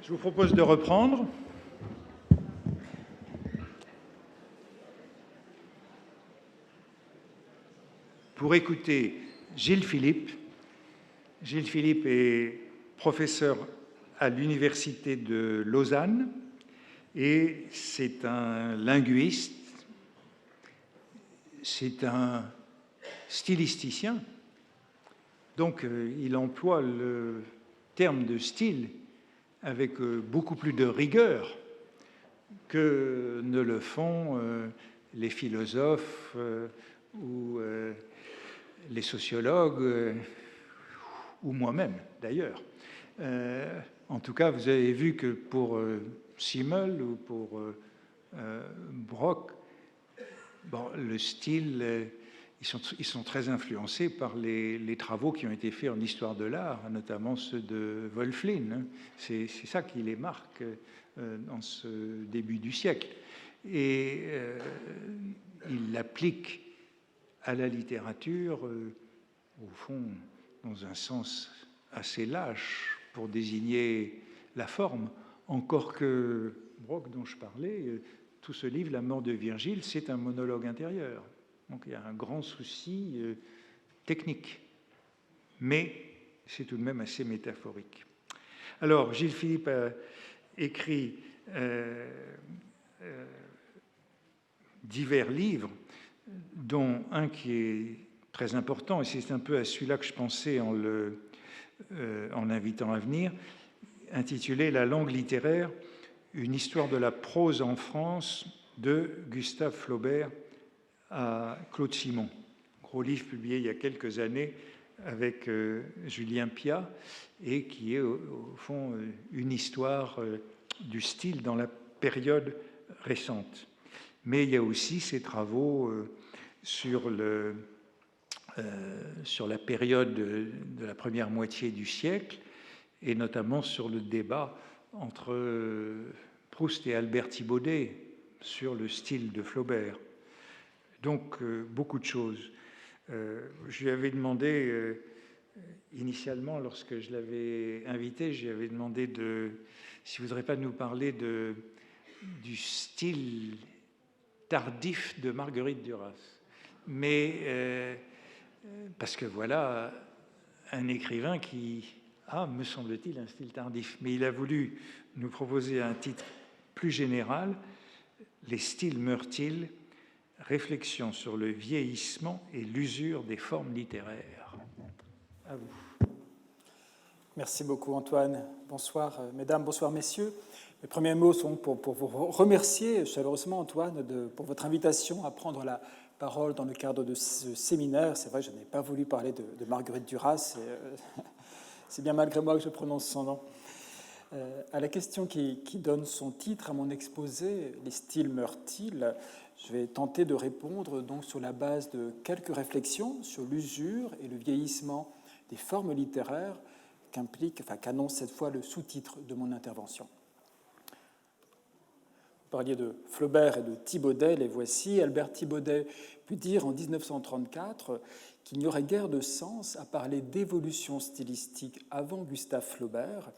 Je vous propose de reprendre. Pour écouter Gilles Philippe. Gilles Philippe est professeur à l'Université de Lausanne et c'est un linguiste, c'est un stylisticien. Donc il emploie le terme de style avec beaucoup plus de rigueur que ne le font les philosophes ou les sociologues, ou moi-même d'ailleurs. En tout cas, vous avez vu que pour Simmel ou pour Brock, bon, le style, ils sont très influencés par les travaux qui ont été faits en histoire de l'art, notamment ceux de Wölfflin. C'est ça qui les marque dans ce début du siècle. Et ils l'appliquent à la littérature, au fond, dans un sens assez lâche pour désigner la forme, encore que Brock, dont je parlais, tout ce livre, La mort de Virgile, c'est un monologue intérieur. Donc il y a un grand souci technique, mais c'est tout de même assez métaphorique. Alors, Gilles Philippe a écrit divers livres, dont un qui est très important, et c'est un peu à celui-là que je pensais en l'invitant à venir, intitulé « La langue littéraire, une histoire de la prose en France » de Gustave Flaubert à Claude Simon. Gros livre publié il y a quelques années avec Julien Piat, et qui est au fond une histoire du style dans la période récente. Mais il y a aussi ses travaux sur la période de la première moitié du siècle, et notamment sur le débat entre Proust et Albert Thibaudet sur le style de Flaubert. Donc, beaucoup de choses. Je lui avais demandé, initialement, lorsque je l'avais invité, je lui avais demandé s'il ne voudrait pas nous parler du style tardif de Marguerite Duras. Mais parce que voilà un écrivain qui a, me semble-t-il, un style tardif. Mais il a voulu nous proposer un titre plus général, Les styles meurent-ils ? Réflexion sur le vieillissement et l'usure des formes littéraires. À vous. Merci beaucoup Antoine. Bonsoir mesdames, bonsoir messieurs. Mes premiers mots sont pour vous remercier chaleureusement Antoine pour votre invitation à prendre la parole dans le cadre de ce séminaire. C'est vrai, je n'ai pas voulu parler de Marguerite Duras, c'est bien malgré moi que je prononce son nom. À la question qui donne son titre à mon exposé, les styles meurent-ils ? Je vais tenter de répondre donc sur la base de quelques réflexions sur l'usure et le vieillissement des formes littéraires qu'annonce cette fois le sous-titre de mon intervention. Vous parliez de Flaubert et de Thibaudet, les voici. Albert Thibaudet put dire en 1934 qu'il n'y aurait guère de sens à parler d'évolution stylistique avant Gustave Flaubert,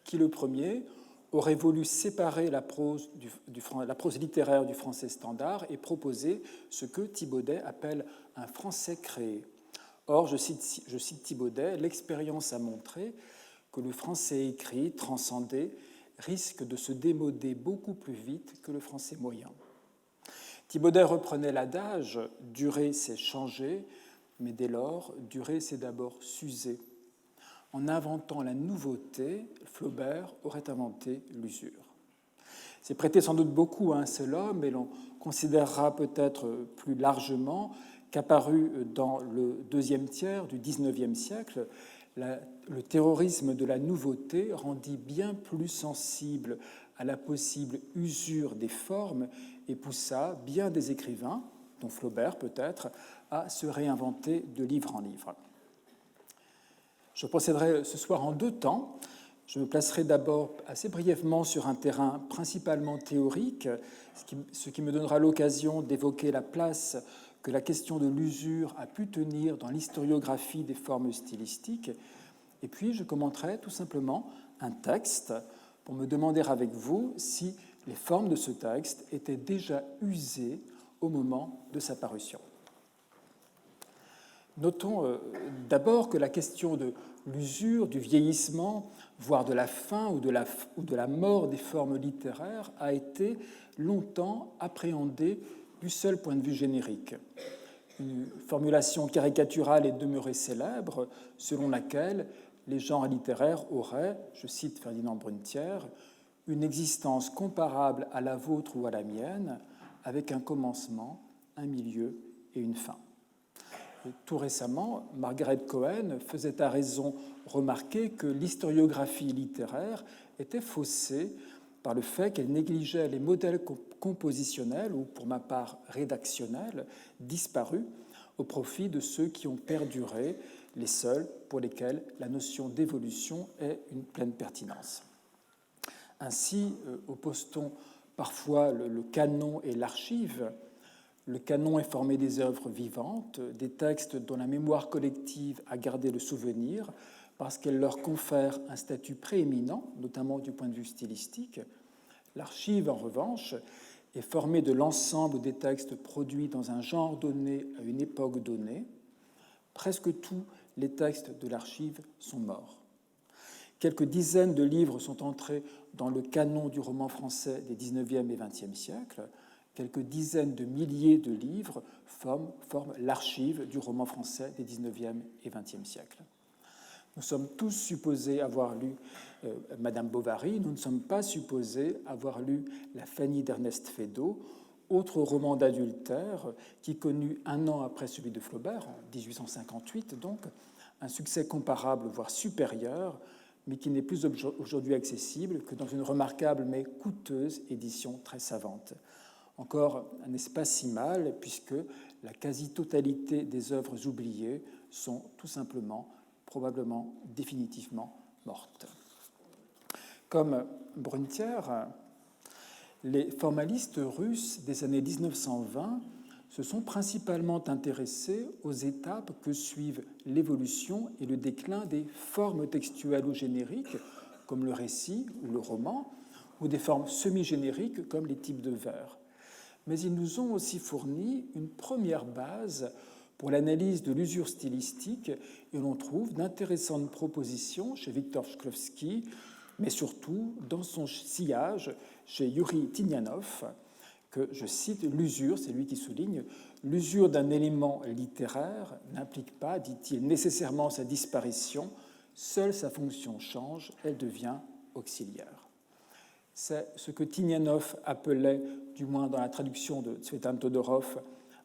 qui le premier aurait voulu séparer la prose littéraire du français standard et proposer ce que Thibaudet appelle un français créé. Or, je cite Thibaudet, « L'expérience a montré que le français écrit, transcendé, risque de se démoder beaucoup plus vite que le français moyen. » Thibaudet reprenait l'adage « Durer, c'est changer », mais dès lors, durer, c'est d'abord s'user. En inventant la nouveauté, Flaubert aurait inventé l'usure. C'est prêter sans doute beaucoup à un seul homme, et l'on considérera peut-être plus largement qu'apparu dans le deuxième tiers du XIXe siècle, le terrorisme de la nouveauté rendit bien plus sensible à la possible usure des formes et poussa bien des écrivains, dont Flaubert peut-être, à se réinventer de livre en livre. Je procéderai ce soir en deux temps. Je me placerai d'abord assez brièvement sur un terrain principalement théorique, ce qui me donnera l'occasion d'évoquer la place que la question de l'usure a pu tenir dans l'historiographie des formes stylistiques. Et puis je commenterai tout simplement un texte pour me demander avec vous si les formes de ce texte étaient déjà usées au moment de sa parution. Notons d'abord que la question de l'usure, du vieillissement, voire de la fin ou de la mort des formes littéraires a été longtemps appréhendée du seul point de vue générique. Une formulation caricaturale est demeurée célèbre selon laquelle les genres littéraires auraient, je cite Ferdinand Brunetière, une existence comparable à la vôtre ou à la mienne, avec un commencement, un milieu et une fin. Et tout récemment, Margaret Cohen faisait à raison remarquer que l'historiographie littéraire était faussée par le fait qu'elle négligeait les modèles compositionnels, ou pour ma part rédactionnels, disparus, au profit de ceux qui ont perduré, les seuls pour lesquels la notion d'évolution est une pleine pertinence. Ainsi, oppose-t-on parfois le canon et l'archive. Le canon est formé des œuvres vivantes, des textes dont la mémoire collective a gardé le souvenir, parce qu'elle leur confère un statut prééminent, notamment du point de vue stylistique. L'archive, en revanche, est formée de l'ensemble des textes produits dans un genre donné à une époque donnée. Presque tous les textes de l'archive sont morts. Quelques dizaines de livres sont entrés dans le canon du roman français des XIXe et XXe siècles. Quelques dizaines de milliers de livres forment l'archive du roman français des XIXe et XXe siècles. Nous sommes tous supposés avoir lu Madame Bovary, nous ne sommes pas supposés avoir lu La Fanny d'Ernest Feydeau, autre roman d'adultère qui connut un an après celui de Flaubert, en 1858 donc, un succès comparable, voire supérieur, mais qui n'est plus aujourd'hui accessible que dans une remarquable mais coûteuse édition très savante. Encore un espace si mal, puisque la quasi-totalité des œuvres oubliées sont tout simplement, probablement, définitivement mortes. Comme Brunetière, les formalistes russes des années 1920 se sont principalement intéressés aux étapes que suivent l'évolution et le déclin des formes textuelles ou génériques, comme le récit ou le roman, ou des formes semi-génériques, comme les types de vers. Mais ils nous ont aussi fourni une première base pour l'analyse de l'usure stylistique, et l'on trouve d'intéressantes propositions chez Victor Shklovsky, mais surtout dans son sillage chez Yuri Tinianov, que je cite, l'usure, c'est lui qui souligne, l'usure d'un élément littéraire n'implique pas, dit-il, nécessairement sa disparition, seule sa fonction change, elle devient auxiliaire. C'est ce que Tinianov appelait, du moins dans la traduction de Tsvetan Todorov,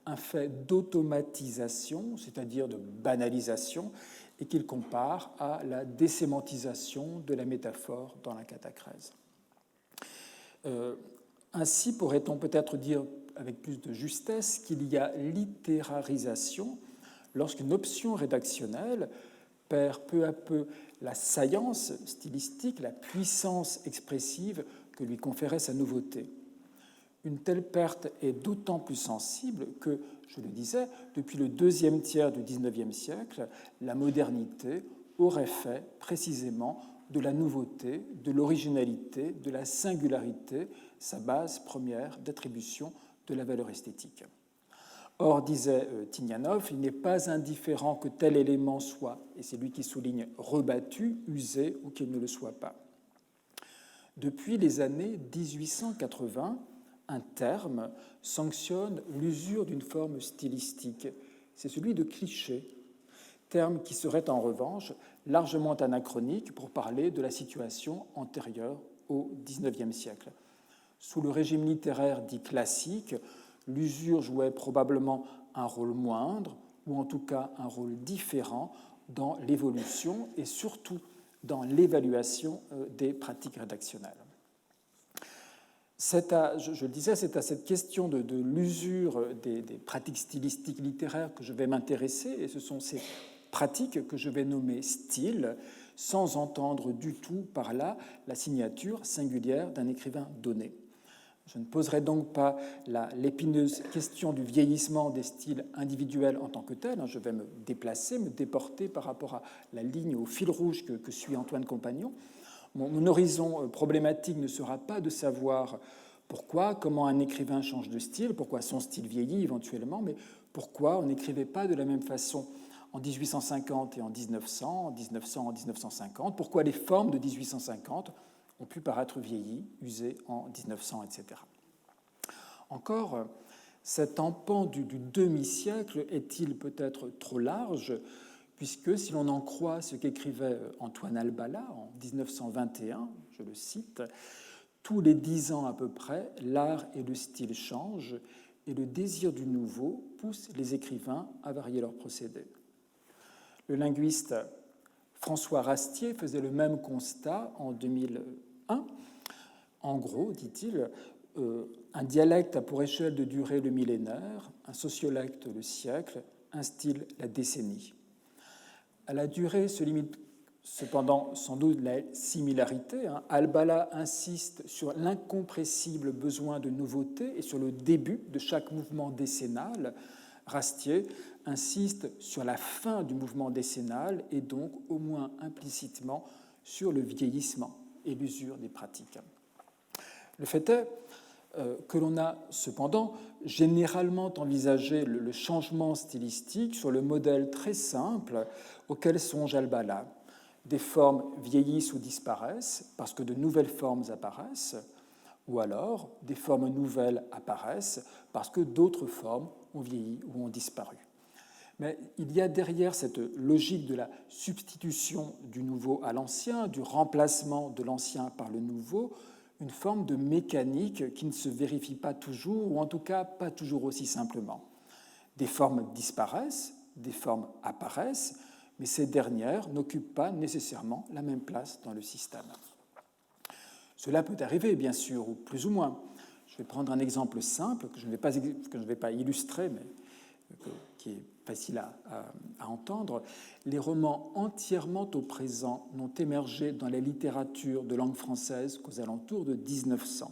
un fait d'automatisation, c'est-à-dire de banalisation, et qu'il compare à la désémantisation de la métaphore dans la catachrèse. Ainsi pourrait-on peut-être dire avec plus de justesse qu'il y a littérarisation lorsqu'une option rédactionnelle perd peu à peu la saillance stylistique, la puissance expressive que lui conférait sa nouveauté. Une telle perte est d'autant plus sensible que, je le disais, depuis le deuxième tiers du XIXe siècle, la modernité aurait fait précisément de la nouveauté, de l'originalité, de la singularité, sa base première d'attribution de la valeur esthétique. Or, disait Tinianov, il n'est pas indifférent que tel élément soit, et c'est lui qui souligne, rebattu, usé ou qu'il ne le soit pas. Depuis les années 1880, un terme sanctionne l'usure d'une forme stylistique. C'est celui de cliché, terme qui serait en revanche largement anachronique pour parler de la situation antérieure au XIXe siècle. Sous le régime littéraire dit classique, l'usure jouait probablement un rôle moindre, ou en tout cas un rôle différent dans l'évolution et surtout dans l'évaluation des pratiques rédactionnelles. Je le disais, c'est à cette question de l'usure des pratiques stylistiques littéraires que je vais m'intéresser, et ce sont ces pratiques que je vais nommer style, sans entendre du tout par là la signature singulière d'un écrivain donné. Je ne poserai donc pas l'épineuse question du vieillissement des styles individuels en tant que tel. Je vais me déplacer, me déporter par rapport à la ligne, au fil rouge que suit Antoine Compagnon. Mon horizon problématique ne sera pas de savoir pourquoi, comment un écrivain change de style, pourquoi son style vieillit éventuellement, mais pourquoi on n'écrivait pas de la même façon en 1850 et en 1900, en 1900 en 1950, pourquoi les formes de 1850 ont pu paraître vieillies, usées en 1900, etc. Encore, cet empan du demi-siècle est-il peut-être trop large, puisque si l'on en croit ce qu'écrivait Antoine Albala en 1921, je le cite, « Tous les 10 ans à peu près, l'art et le style changent, et le désir du nouveau pousse les écrivains à varier leurs procédés. » Le linguiste François Rastier faisait le même constat en 2001. En gros, dit-il, un dialecte a pour échelle de durée le millénaire, un sociolecte le siècle, un style la décennie. À la durée se limite cependant sans doute la similarité. Albala insiste sur l'incompressible besoin de nouveauté et sur le début de chaque mouvement décennal. Rastier insiste sur la fin du mouvement décennal et donc au moins implicitement sur le vieillissement et l'usure des pratiques. Le fait est que l'on a cependant généralement envisagé le changement stylistique sur le modèle très simple auquel songe Albala. Des formes vieillissent ou disparaissent parce que de nouvelles formes apparaissent, ou alors des formes nouvelles apparaissent parce que d'autres formes ont vieilli ou ont disparu. Mais il y a derrière cette logique de la substitution du nouveau à l'ancien, du remplacement de l'ancien par le nouveau, une forme de mécanique qui ne se vérifie pas toujours, ou en tout cas pas toujours aussi simplement. Des formes disparaissent, des formes apparaissent, mais ces dernières n'occupent pas nécessairement la même place dans le système. Cela peut arriver, bien sûr, ou plus ou moins. Je vais prendre un exemple simple que je ne vais pas illustrer, mais qui est facile à entendre. Les romans entièrement au présent n'ont émergé dans la littérature de langue française qu'aux alentours de 1900.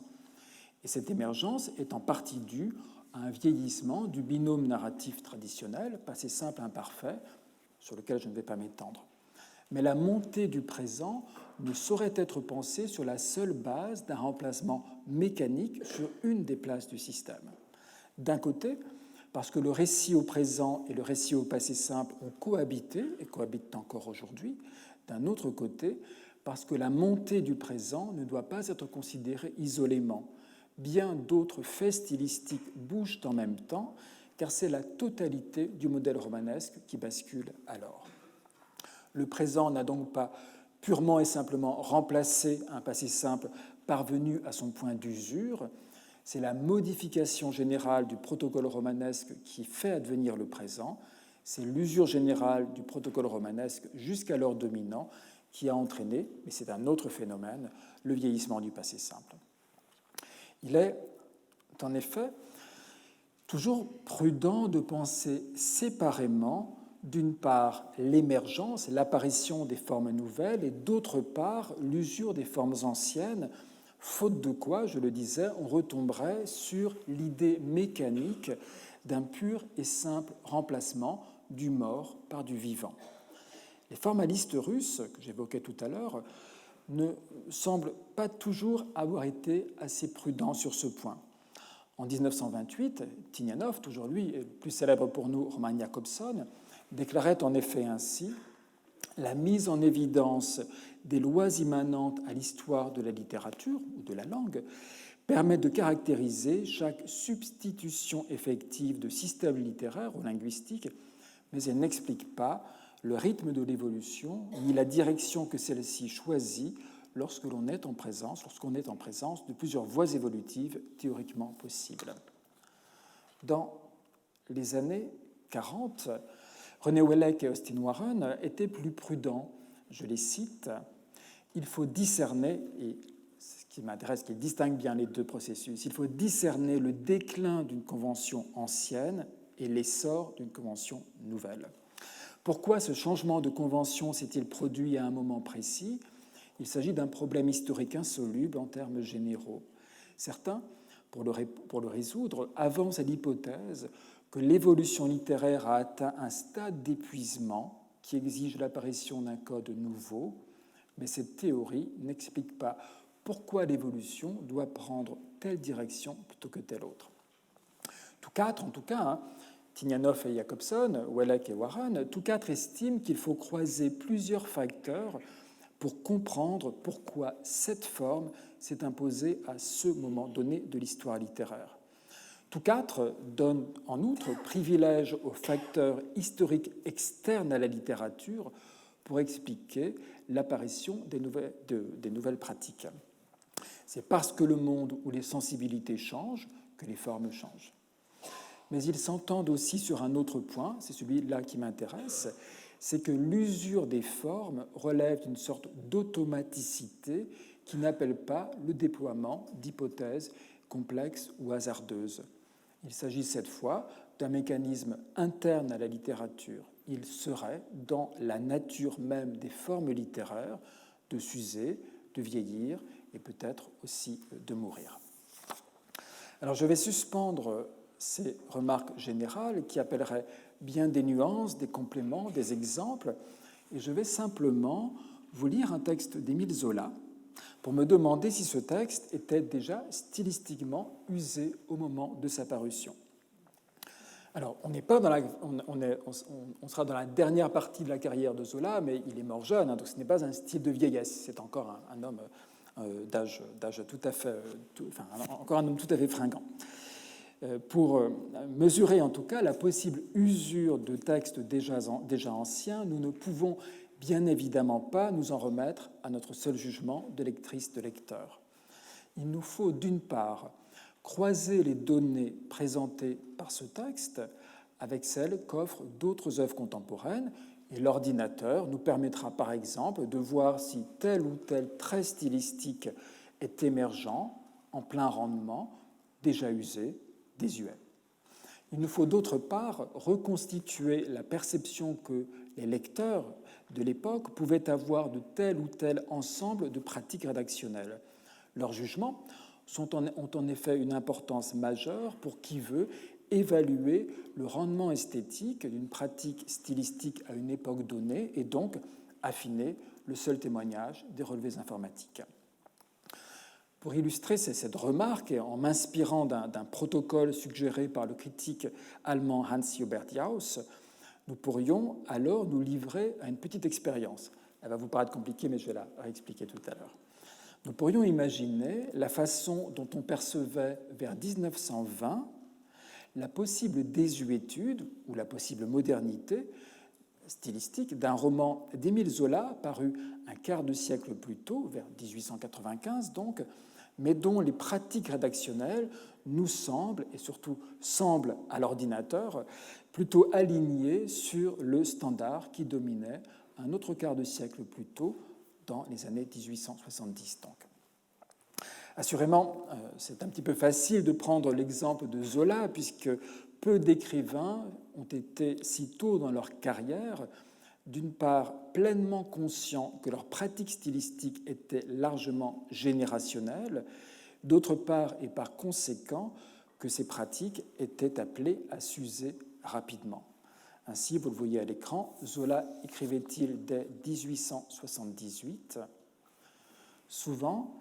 Et cette émergence est en partie due à un vieillissement du binôme narratif traditionnel, passé simple imparfait, sur lequel je ne vais pas m'étendre. Mais la montée du présent ne saurait être pensée sur la seule base d'un remplacement mécanique sur une des places du système. D'un côté, parce que le récit au présent et le récit au passé simple ont cohabité, et cohabitent encore aujourd'hui. D'un autre côté, parce que la montée du présent ne doit pas être considérée isolément. Bien d'autres faits stylistiques bougent en même temps, car c'est la totalité du modèle romanesque qui bascule alors. Le présent n'a donc pas purement et simplement remplacé un passé simple parvenu à son point d'usure. C'est la modification générale du protocole romanesque qui fait advenir le présent. C'est l'usure générale du protocole romanesque jusqu'alors dominant qui a entraîné, mais c'est un autre phénomène, le vieillissement du passé simple. Il est, en effet, toujours prudent de penser séparément, d'une part, l'émergence, l'apparition des formes nouvelles, et d'autre part, l'usure des formes anciennes, faute de quoi, je le disais, on retomberait sur l'idée mécanique d'un pur et simple remplacement du mort par du vivant. Les formalistes russes, que j'évoquais tout à l'heure, ne semblent pas toujours avoir été assez prudents sur ce point. En 1928, Tinianov, toujours lui, et plus célèbre pour nous, Roman Jakobson, déclarait en effet ainsi « La mise en évidence des lois immanentes à l'histoire de la littérature ou de la langue permet de caractériser chaque substitution effective de système littéraire ou linguistique, mais elle n'explique pas le rythme de l'évolution ni la direction que celle-ci choisit lorsqu'on est en présence de plusieurs voies évolutives théoriquement possibles. » Dans les années 40, René Ouellec et Austin Warren étaient plus prudents. Je les cite. « Il faut discerner, et ce qui m'intéresse, qu'il distingue bien les deux processus, il faut discerner le déclin d'une convention ancienne et l'essor d'une convention nouvelle. Pourquoi ce changement de convention s'est-il produit à un moment précis ? Il s'agit d'un problème historique insoluble en termes généraux. Certains, pour le résoudre, avancent à l'hypothèse que l'évolution littéraire a atteint un stade d'épuisement qui exige l'apparition d'un code nouveau, mais cette théorie n'explique pas pourquoi l'évolution doit prendre telle direction plutôt que telle autre. Tous quatre, en tout cas, Tignanoff et Jacobson, Wellek et Warren, tous quatre estiment qu'il faut croiser plusieurs facteurs pour comprendre pourquoi cette forme s'est imposée à ce moment donné de l'histoire littéraire. Tous quatre donnent en outre privilège aux facteurs historiques externes à la littérature pour expliquer l'apparition des nouvelles pratiques. C'est parce que le monde où les sensibilités changent que les formes changent. Mais ils s'entendent aussi sur un autre point, c'est celui-là qui m'intéresse, c'est que l'usure des formes relève d'une sorte d'automaticité qui n'appelle pas le déploiement d'hypothèses complexes ou hasardeuses. Il s'agit cette fois d'un mécanisme interne à la littérature. Il serait dans la nature même des formes littéraires de s'user, de vieillir et peut-être aussi de mourir. Alors je vais suspendre ces remarques générales qui appelleraient bien des nuances, des compléments, des exemples, et je vais simplement vous lire un texte d'Émile Zola pour me demander si ce texte était déjà stylistiquement usé au moment de sa parution. Alors, on sera dans la dernière partie de la carrière de Zola, mais il est mort jeune, donc ce n'est pas un style de vieillesse, c'est encore un homme d'âge tout à fait, encore un homme tout à fait fringant. Pour mesurer en tout cas la possible usure de textes déjà anciens, nous ne pouvons bien évidemment pas nous en remettre à notre seul jugement de lectrice, de lecteur. Il nous faut d'une part croiser les données présentées par ce texte avec celles qu'offrent d'autres œuvres contemporaines, et l'ordinateur nous permettra par exemple de voir si tel ou tel trait stylistique est émergent, en plein rendement, déjà usé, désuet. Il nous faut d'autre part reconstituer la perception que les lecteurs de l'époque pouvaient avoir de tel ou tel ensemble de pratiques rédactionnelles. Leurs jugements ont en effet une importance majeure pour qui veut évaluer le rendement esthétique d'une pratique stylistique à une époque donnée et donc affiner le seul témoignage des relevés informatiques. Pour illustrer cette remarque, et en m'inspirant d'un protocole suggéré par le critique allemand Hans-Hubert Jauss, nous pourrions alors nous livrer à une petite expérience. Elle va vous paraître compliquée, mais je vais la réexpliquer tout à l'heure. Nous pourrions imaginer la façon dont on percevait vers 1920 la possible désuétude ou la possible modernité stylistique d'un roman d'Émile Zola paru un quart de siècle plus tôt, vers 1895 donc, mais dont les pratiques rédactionnelles nous semblent, et surtout semblent à l'ordinateur, plutôt alignées sur le standard qui dominait un autre quart de siècle plus tôt, dans les années 1870 donc. Assurément, c'est un petit peu facile de prendre l'exemple de Zola, puisque peu d'écrivains ont été si tôt dans leur carrière, d'une part pleinement conscients que leur pratique stylistique était largement générationnelle, d'autre part et par conséquent que ces pratiques étaient appelées à s'user rapidement. Ainsi, vous le voyez à l'écran, Zola écrivait-il dès 1878 « Souvent,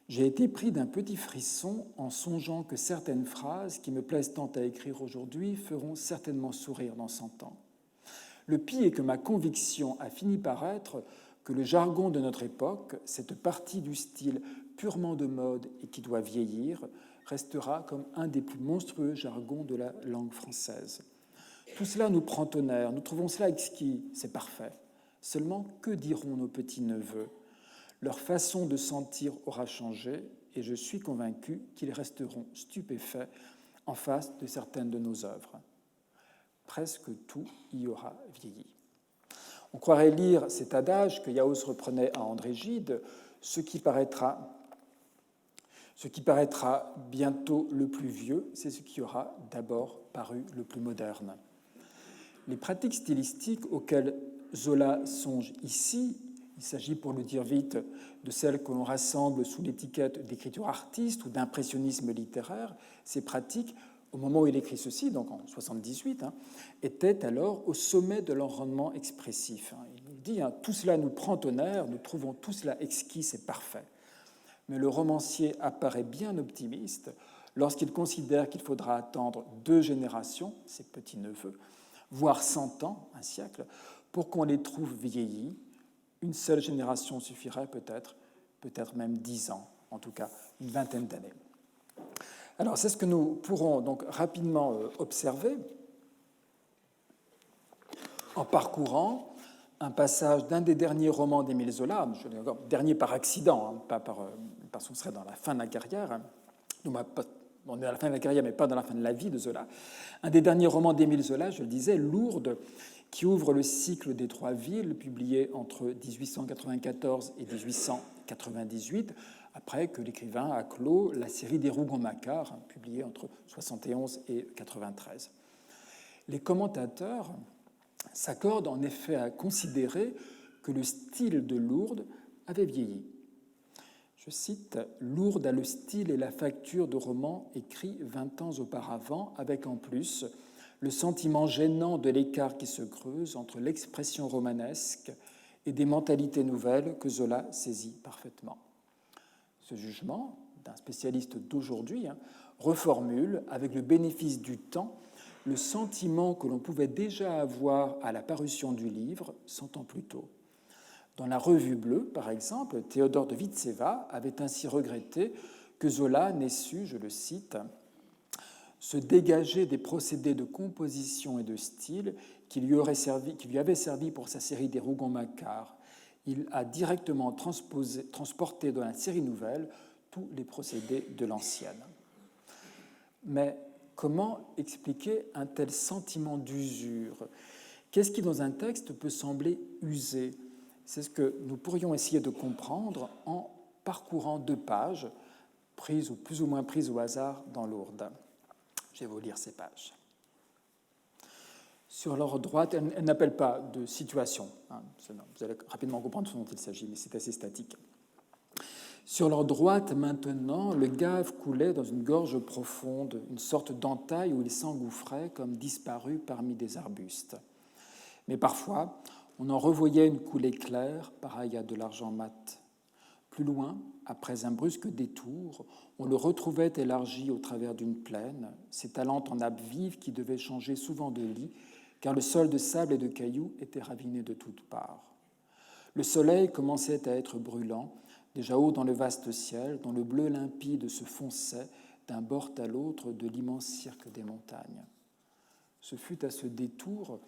j'ai été pris d'un petit frisson en songeant que certaines phrases qui me plaisent tant à écrire aujourd'hui feront certainement sourire dans 100 ans. Le pis est que ma conviction a fini par être que le jargon de notre époque, cette partie du style purement de mode et qui doit vieillir, restera comme un des plus monstrueux jargons de la langue française. Tout cela nous prend tonnerre, nous trouvons cela exquis, c'est parfait. Seulement, que diront nos petits-neveux ? Leur façon de sentir aura changé et je suis convaincu qu'ils resteront stupéfaits en face de certaines de nos œuvres. Presque tout y aura vieilli. » On croirait lire cet adage que Jauss reprenait à André Gide, ce qui paraîtra bientôt le plus vieux, c'est ce qui aura d'abord paru le plus moderne. Les pratiques stylistiques auxquelles Zola songe ici, il s'agit, pour le dire vite, de celles que l'on rassemble sous l'étiquette d'écriture artiste ou d'impressionnisme littéraire. Ces pratiques, au moment où il écrit ceci, donc en 1978, étaient alors au sommet de leur rendement expressif. il dit, tout cela nous prend tonnerre, nous trouvons tout cela exquis et parfait. Mais le romancier apparaît bien optimiste lorsqu'il considère qu'il faudra attendre 2 générations, ses petits-neveux, voire 100 ans, un siècle, pour qu'on les trouve vieillis. Une seule génération suffirait peut-être même 10 ans, en tout cas une vingtaine d'années. Alors c'est ce que nous pourrons donc rapidement observer en parcourant un passage d'un des derniers romans d'Émile Zola, dernier par accident, parce qu'on serait dans la fin de la carrière, on est à la fin de la carrière, mais pas dans la fin de la vie de Zola. Un des derniers romans d'Émile Zola, je le disais, Lourdes, qui ouvre le cycle des 3 villes, publié entre 1894 et 1898, après que l'écrivain a clos la série des Rougon-Macquart, publiée entre 71 et 93. Les commentateurs s'accordent en effet à considérer que le style de Lourdes avait vieilli. Je cite, « Lourdes a le style et la facture de romans écrits 20 ans auparavant, avec en plus le sentiment gênant de l'écart qui se creuse entre l'expression romanesque et des mentalités nouvelles que Zola saisit parfaitement. » Ce jugement d'un spécialiste d'aujourd'hui reformule, avec le bénéfice du temps, le sentiment que l'on pouvait déjà avoir à la parution du livre 100 ans plus tôt. Dans la Revue Bleue, par exemple, Théodore de Vitseva avait ainsi regretté que Zola n'ait su, je le cite, se dégager des procédés de composition et de style qui lui avaient servi pour sa série des Rougon-Macquart. Il a directement transporté dans la série nouvelle tous les procédés de l'ancienne. Mais comment expliquer un tel sentiment d'usure? Qu'est-ce qui, dans un texte, peut sembler usé? C'est ce que nous pourrions essayer de comprendre en parcourant 2 pages, prises ou plus ou moins prises au hasard dans Lourdes. Je vais vous lire ces pages. Sur leur droite, elle n'appelle pas de situation. Vous allez rapidement comprendre ce dont il s'agit, mais c'est assez statique. Sur leur droite, maintenant, le Gave coulait dans une gorge profonde, une sorte d'entaille où il s'engouffrait comme disparu parmi des arbustes. Mais parfois, on en revoyait une coulée claire, pareille à de l'argent mat. Plus loin, après un brusque détour, on le retrouvait élargi au travers d'une plaine, s'étalant en nappes vives qui devaient changer souvent de lit, car le sol de sable et de cailloux était raviné de toutes parts. Le soleil commençait à être brûlant, déjà haut dans le vaste ciel, dont le bleu limpide se fonçait d'un bord à l'autre de l'immense cirque des montagnes. Ce fut à ce détour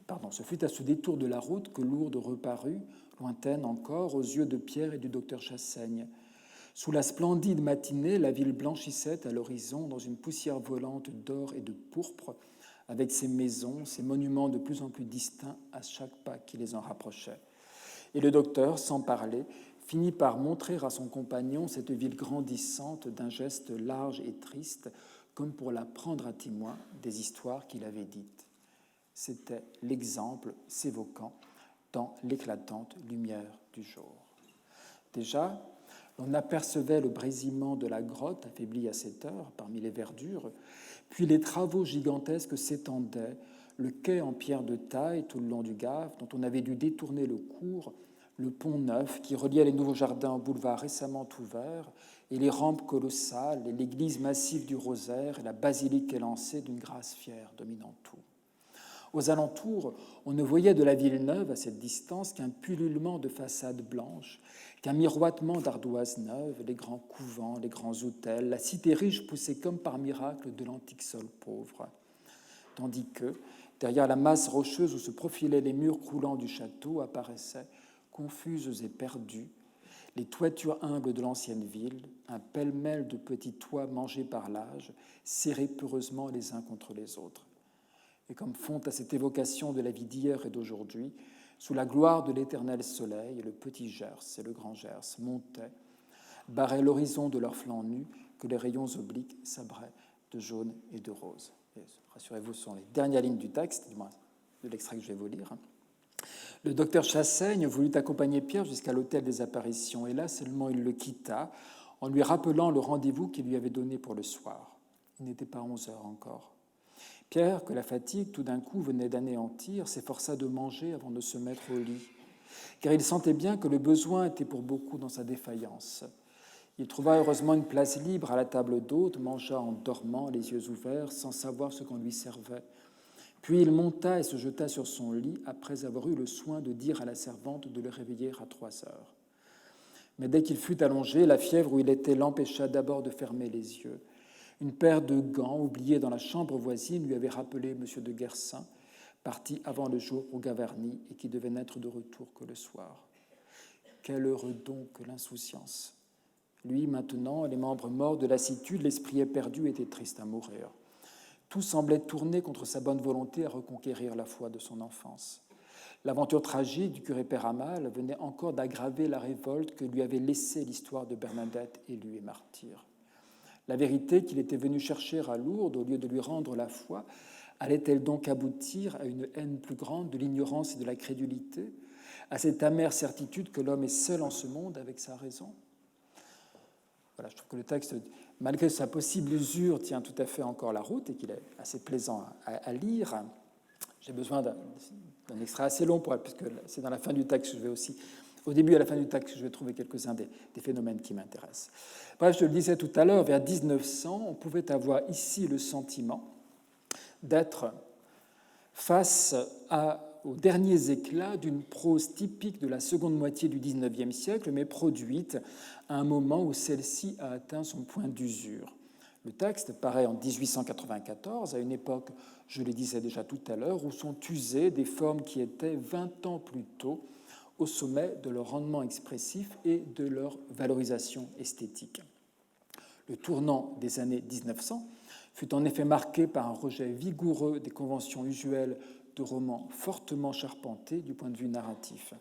de la route que Lourdes reparut, lointaine encore, aux yeux de Pierre et du docteur Chassaigne. Sous la splendide matinée, la ville blanchissait à l'horizon dans une poussière volante d'or et de pourpre, avec ses maisons, ses monuments de plus en plus distincts à chaque pas qui les en rapprochait. Et le docteur, sans parler, finit par montrer à son compagnon cette ville grandissante d'un geste large et triste, comme pour la prendre à témoin des histoires qu'il avait dites. C'était l'exemple s'évoquant dans l'éclatante lumière du jour. Déjà, on apercevait le brésillement de la grotte affaiblie à cette heure parmi les verdures, puis les travaux gigantesques s'étendaient, le quai en pierre de taille tout le long du Gave, dont on avait dû détourner le cours, le pont neuf qui reliait les nouveaux jardins au boulevard récemment ouvert, et les rampes colossales, et l'église massive du Rosaire, et la basilique élancée d'une grâce fière dominant tout. Aux alentours, on ne voyait de la ville neuve à cette distance qu'un pullulement de façades blanches, qu'un miroitement d'ardoises neuves, les grands couvents, les grands hôtels, la cité riche poussée comme par miracle de l'antique sol pauvre. Tandis que, derrière la masse rocheuse où se profilaient les murs croulants du château, apparaissaient, confuses et perdues, les toitures humbles de l'ancienne ville, un pêle-mêle de petits toits mangés par l'âge, serrés peureusement les uns contre les autres. Et comme font à cette évocation de la vie d'hier et d'aujourd'hui, sous la gloire de l'éternel soleil, le petit Gers et le grand Gers montaient, barraient l'horizon de leurs flancs nus que les rayons obliques sabraient de jaune et de rose. Et rassurez-vous, ce sont les dernières lignes du texte, du moins de l'extrait que je vais vous lire. Le docteur Chassaigne voulut accompagner Pierre jusqu'à l'hôtel des apparitions, et là seulement il le quitta, en lui rappelant le rendez-vous qu'il lui avait donné pour le soir. Il n'était pas 11 heures encore. Pierre, que la fatigue tout d'un coup venait d'anéantir, s'efforça de manger avant de se mettre au lit, car il sentait bien que le besoin était pour beaucoup dans sa défaillance. Il trouva heureusement une place libre à la table d'hôte, mangea en dormant, les yeux ouverts, sans savoir ce qu'on lui servait. Puis il monta et se jeta sur son lit après avoir eu le soin de dire à la servante de le réveiller à 3 heures. Mais dès qu'il fut allongé, la fièvre où il était l'empêcha d'abord de fermer les yeux. Une paire de gants oubliés dans la chambre voisine lui avait rappelé M. de Guersin, parti avant le jour pour Gavarnie et qui devait n'être de retour que le soir. Quel heureux don que l'insouciance! Lui, maintenant, les membres morts de lassitude, l'esprit éperdu, était triste à mourir. Tout semblait tourner contre sa bonne volonté à reconquérir la foi de son enfance. L'aventure tragique du curé Péramal venait encore d'aggraver la révolte que lui avait laissée l'histoire de Bernadette, élue et martyre. La vérité qu'il était venu chercher à Lourdes, au lieu de lui rendre la foi, allait-elle donc aboutir à une haine plus grande de l'ignorance et de la crédulité, à cette amère certitude que l'homme est seul en ce monde avec sa raison? Voilà, je trouve que le texte, malgré sa possible usure, tient tout à fait encore la route et qu'il est assez plaisant à lire. J'ai besoin d'un extrait assez long, puisque c'est dans la fin du texte que je vais aussi, au début et à la fin du texte, que je vais trouver quelques-uns des phénomènes qui m'intéressent. Bref, je le disais tout à l'heure, vers 1900, on pouvait avoir ici le sentiment d'être face aux derniers éclats d'une prose typique de la seconde moitié du XIXe siècle, mais produite à un moment où celle-ci a atteint son point d'usure. Le texte paraît en 1894, à une époque, je le disais déjà tout à l'heure, où sont usées des formes qui étaient 20 ans plus tôt au sommet de leur rendement expressif et de leur valorisation esthétique. Le tournant des années 1900 fut en effet marqué par un rejet vigoureux des conventions usuelles de romans fortement charpentés du point de vue narratif.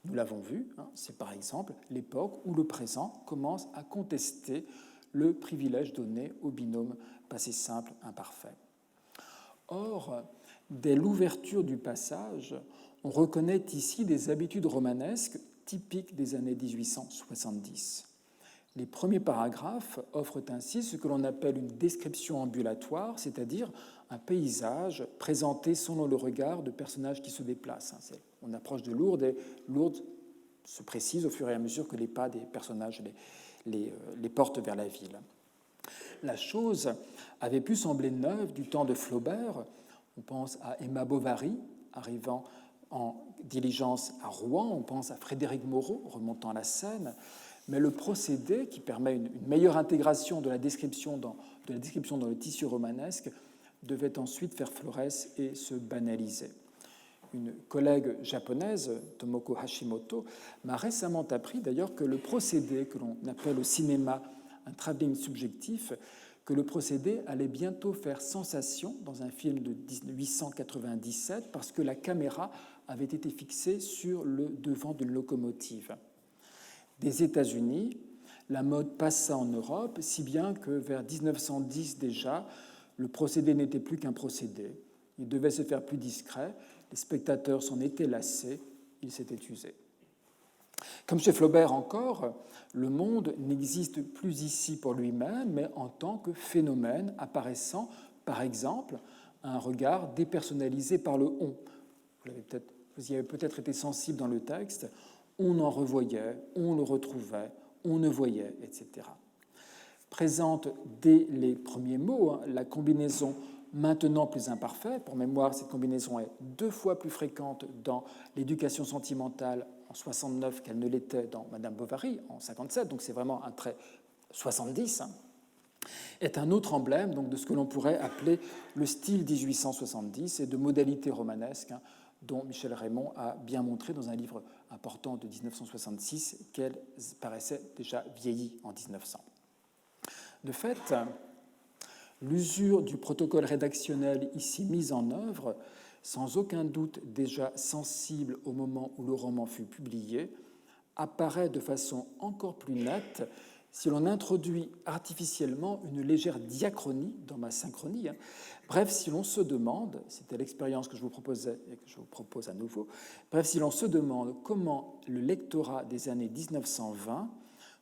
Nous l'avons vu, c'est par exemple l'époque où le présent commence à contester le privilège donné au binôme passé simple imparfait. Or, dès l'ouverture du passage, on reconnaît ici des habitudes romanesques typiques des années 1870. Les premiers paragraphes offrent ainsi ce que l'on appelle une description ambulatoire, c'est-à-dire un paysage présenté selon le regard de personnages qui se déplacent. On approche de Lourdes et Lourdes se précise au fur et à mesure que les pas des personnages les portent vers la ville. La chose avait pu sembler neuve du temps de Flaubert. On pense à Emma Bovary, arrivant en diligence à Rouen, on pense à Frédéric Moreau, remontant la Seine, mais le procédé, qui permet une meilleure intégration de la description dans le tissu romanesque, devait ensuite faire florès et se banaliser. Une collègue japonaise, Tomoko Hashimoto, m'a récemment appris d'ailleurs que le procédé que l'on appelle au cinéma un travelling subjectif, que le procédé allait bientôt faire sensation dans un film de 1897 parce que la caméra avait été fixée sur le devant d'une locomotive. Des États-Unis, la mode passa en Europe, si bien que vers 1910 déjà, le procédé n'était plus qu'un procédé. Il devait se faire plus discret, les spectateurs s'en étaient lassés, ils s'étaient usés. Comme chez Flaubert encore, le monde n'existe plus ici pour lui-même, mais en tant que phénomène apparaissant, par exemple, à un regard dépersonnalisé par le « on ». Vous y avez peut-être été sensible dans le texte. On en revoyait, on le retrouvait, on ne voyait, etc. Présente dès les premiers mots la combinaison maintenant plus imparfait. Pour mémoire, cette combinaison est 2 fois plus fréquente dans l'éducation sentimentale en 69 qu'elle ne l'était dans Madame Bovary en 57, donc c'est vraiment un trait 70, est un autre emblème donc, de ce que l'on pourrait appeler le style 1870 et de modalités romanesques dont Michel Raymond a bien montré dans un livre important de 1966 qu'elle paraissait déjà vieillie en 1900. De fait, l'usure du protocole rédactionnel ici mis en œuvre, sans aucun doute déjà sensible au moment où le roman fut publié, apparaît de façon encore plus nette si l'on introduit artificiellement une légère diachronie dans ma synchronie. Bref, si l'on se demande, c'était l'expérience que je vous proposais et que je vous propose à nouveau, bref, si l'on se demande comment le lectorat des années 1920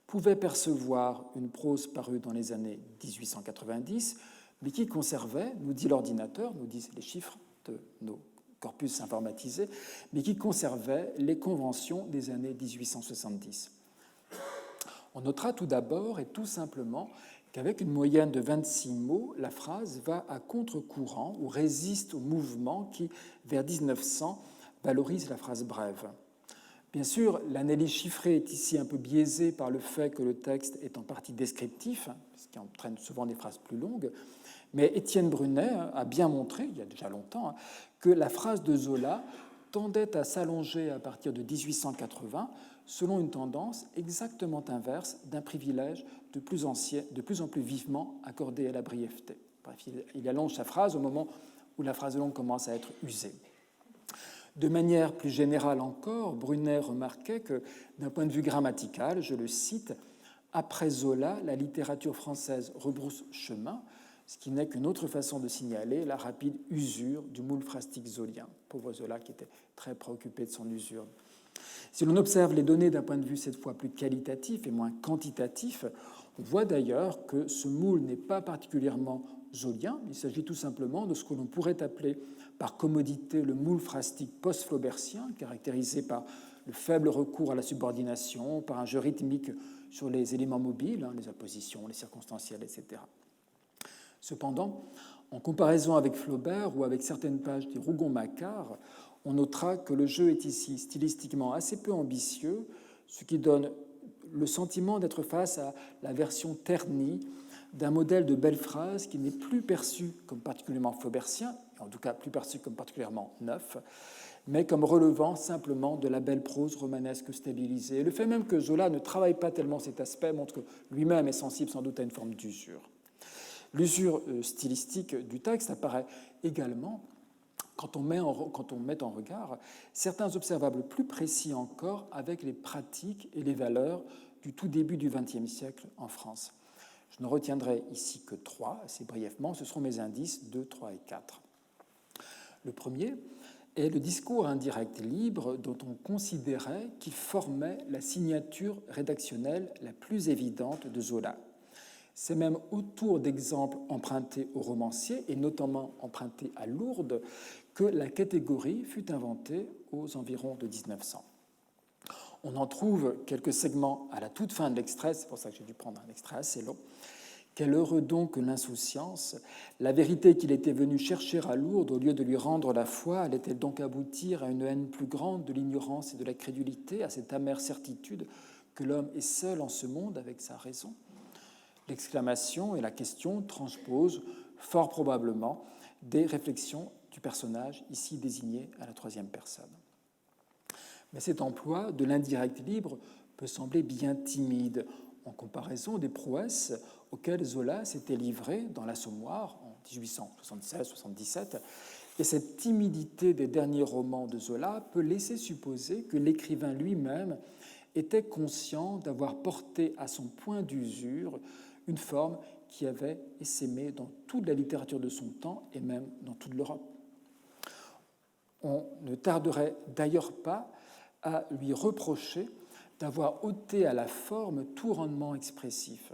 pouvait percevoir une prose parue dans les années 1890, mais qui conservait, nous dit l'ordinateur, nous disent les chiffres de nos corpus informatisés, mais qui conservait les conventions des années 1870. On notera tout d'abord et tout simplement qu'avec une moyenne de 26 mots, la phrase va à contre-courant ou résiste au mouvement qui, vers 1900, valorise la phrase brève. Bien sûr, l'analyse chiffrée est ici un peu biaisée par le fait que le texte est en partie descriptif, ce qui entraîne souvent des phrases plus longues, mais Étienne Brunet a bien montré, il y a déjà longtemps, que la phrase de Zola tendait à s'allonger à partir de 1880 selon une tendance exactement inverse d'un privilège de plus en plus vivement accordé à la brièveté. Bref, il allonge sa phrase au moment où la phrase longue commence à être usée. De manière plus générale encore, Brunet remarquait que, d'un point de vue grammatical, je le cite, « Après Zola, la littérature française rebrousse chemin », ce qui n'est qu'une autre façon de signaler la rapide usure du moule phrastique zolien. Pauvre Zola qui était très préoccupé de son usure. Si l'on observe les données d'un point de vue cette fois plus qualitatif et moins quantitatif, on voit d'ailleurs que ce moule n'est pas particulièrement zolien. Il s'agit tout simplement de ce que l'on pourrait appeler par commodité le moule phrastique post-flaubertien, caractérisé par le faible recours à la subordination, par un jeu rythmique sur les éléments mobiles, les appositions, les circonstanciels, etc. Cependant, en comparaison avec Flaubert ou avec certaines pages des Rougon-Macquart, on notera que le jeu est ici stylistiquement assez peu ambitieux, ce qui donne le sentiment d'être face à la version ternie d'un modèle de belle phrase qui n'est plus perçu comme particulièrement flaubertien, en tout cas plus perçu comme particulièrement neuf, mais comme relevant simplement de la belle prose romanesque stabilisée. Le fait même que Zola ne travaille pas tellement cet aspect montre que lui-même est sensible sans doute à une forme d'usure. L'usure stylistique du texte apparaît également quand on met en regard certains observables plus précis encore avec les pratiques et les valeurs du tout début du XXe siècle en France. Je ne retiendrai ici que 3, assez brièvement, ce seront mes indices 2, 3 et 4. Le premier est le discours indirect libre dont on considérait qu'il formait la signature rédactionnelle la plus évidente de Zola. C'est même autour d'exemples empruntés aux romanciers, et notamment empruntés à Lourdes, que la catégorie fut inventée aux environs de 1900. On en trouve quelques segments à la toute fin de l'extrait, c'est pour ça que j'ai dû prendre un extrait assez long. Quel heureux donc que l'insouciance, la vérité qu'il était venu chercher à Lourdes, au lieu de lui rendre la foi, allait-elle donc aboutir à une haine plus grande de l'ignorance et de la crédulité, à cette amère certitude que l'homme est seul en ce monde avec sa raison ? L'exclamation et la question transposent fort probablement des réflexions du personnage ici désigné à la troisième personne. Mais cet emploi de l'indirect libre peut sembler bien timide en comparaison des prouesses auxquelles Zola s'était livré dans l'Assommoir en 1876-77. Et cette timidité des derniers romans de Zola peut laisser supposer que l'écrivain lui-même était conscient d'avoir porté à son point d'usure une forme qui avait essaimé dans toute la littérature de son temps et même dans toute l'Europe. On ne tarderait d'ailleurs pas à lui reprocher d'avoir ôté à la forme tout rendement expressif.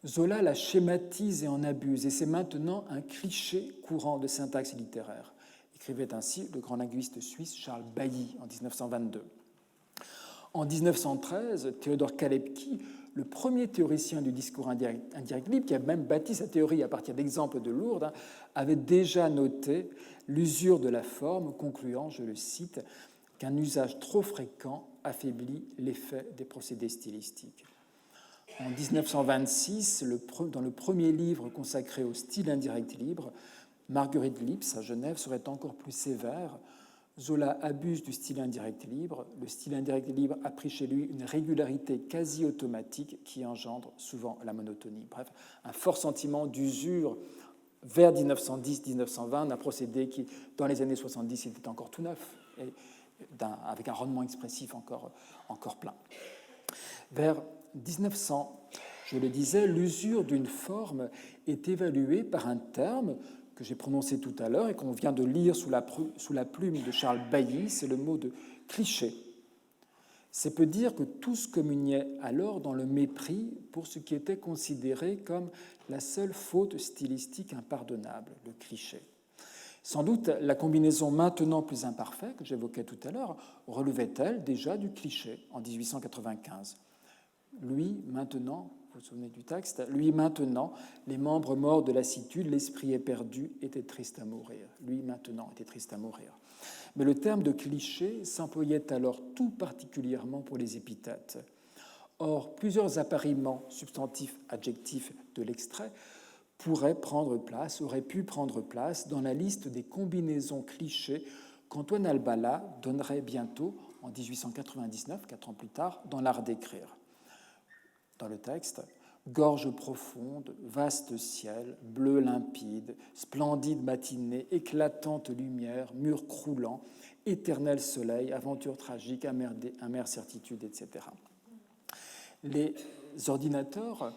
Zola la schématise et en abuse, et c'est maintenant un cliché courant de syntaxe littéraire, écrivait ainsi le grand linguiste suisse Charles Bailly en 1922. En 1913, Théodore Kalepki, le premier théoricien du discours indirect libre, qui a même bâti sa théorie à partir d'exemples de Lourdes, avait déjà noté l'usure de la forme, concluant, je le cite, qu'un usage trop fréquent affaiblit l'effet des procédés stylistiques. En 1926, dans le premier livre consacré au style indirect libre, Marguerite Lips, à Genève, serait encore plus sévère. Zola abuse du style indirect libre. Le style indirect libre a pris chez lui une régularité quasi automatique qui engendre souvent la monotonie. Bref, un fort sentiment d'usure vers 1910-1920 d'un procédé qui, dans les années 70, était encore tout neuf, et avec un rendement expressif encore plein. Vers 1900, je le disais, l'usure d'une forme est évaluée par un terme que j'ai prononcé tout à l'heure et qu'on vient de lire sous la plume de Charles Bailly, c'est le mot de cliché. C'est peu dire que tous communiaient alors dans le mépris pour ce qui était considéré comme la seule faute stylistique impardonnable, le cliché. Sans doute, la combinaison maintenant plus imparfaite, que j'évoquais tout à l'heure, relevait-elle déjà du cliché en 1895. Lui, maintenant, vous vous souvenez du texte, lui, maintenant, les membres morts de lassitude, l'esprit éperdu, était triste à mourir. Lui, maintenant, était triste à mourir. Mais le terme de cliché s'employait alors tout particulièrement pour les épithètes. Or, plusieurs appariements substantifs, adjectifs de l'extrait auraient pu prendre place dans la liste des combinaisons clichés qu'Antoine Albala donnerait bientôt, en 1899, 4 ans plus tard, dans L'Art d'écrire. Dans le texte, gorge profonde, vaste ciel, bleu limpide, splendide matinée, éclatante lumière, mur croulant, éternel soleil, aventure tragique, amère certitude, etc. Les ordinateurs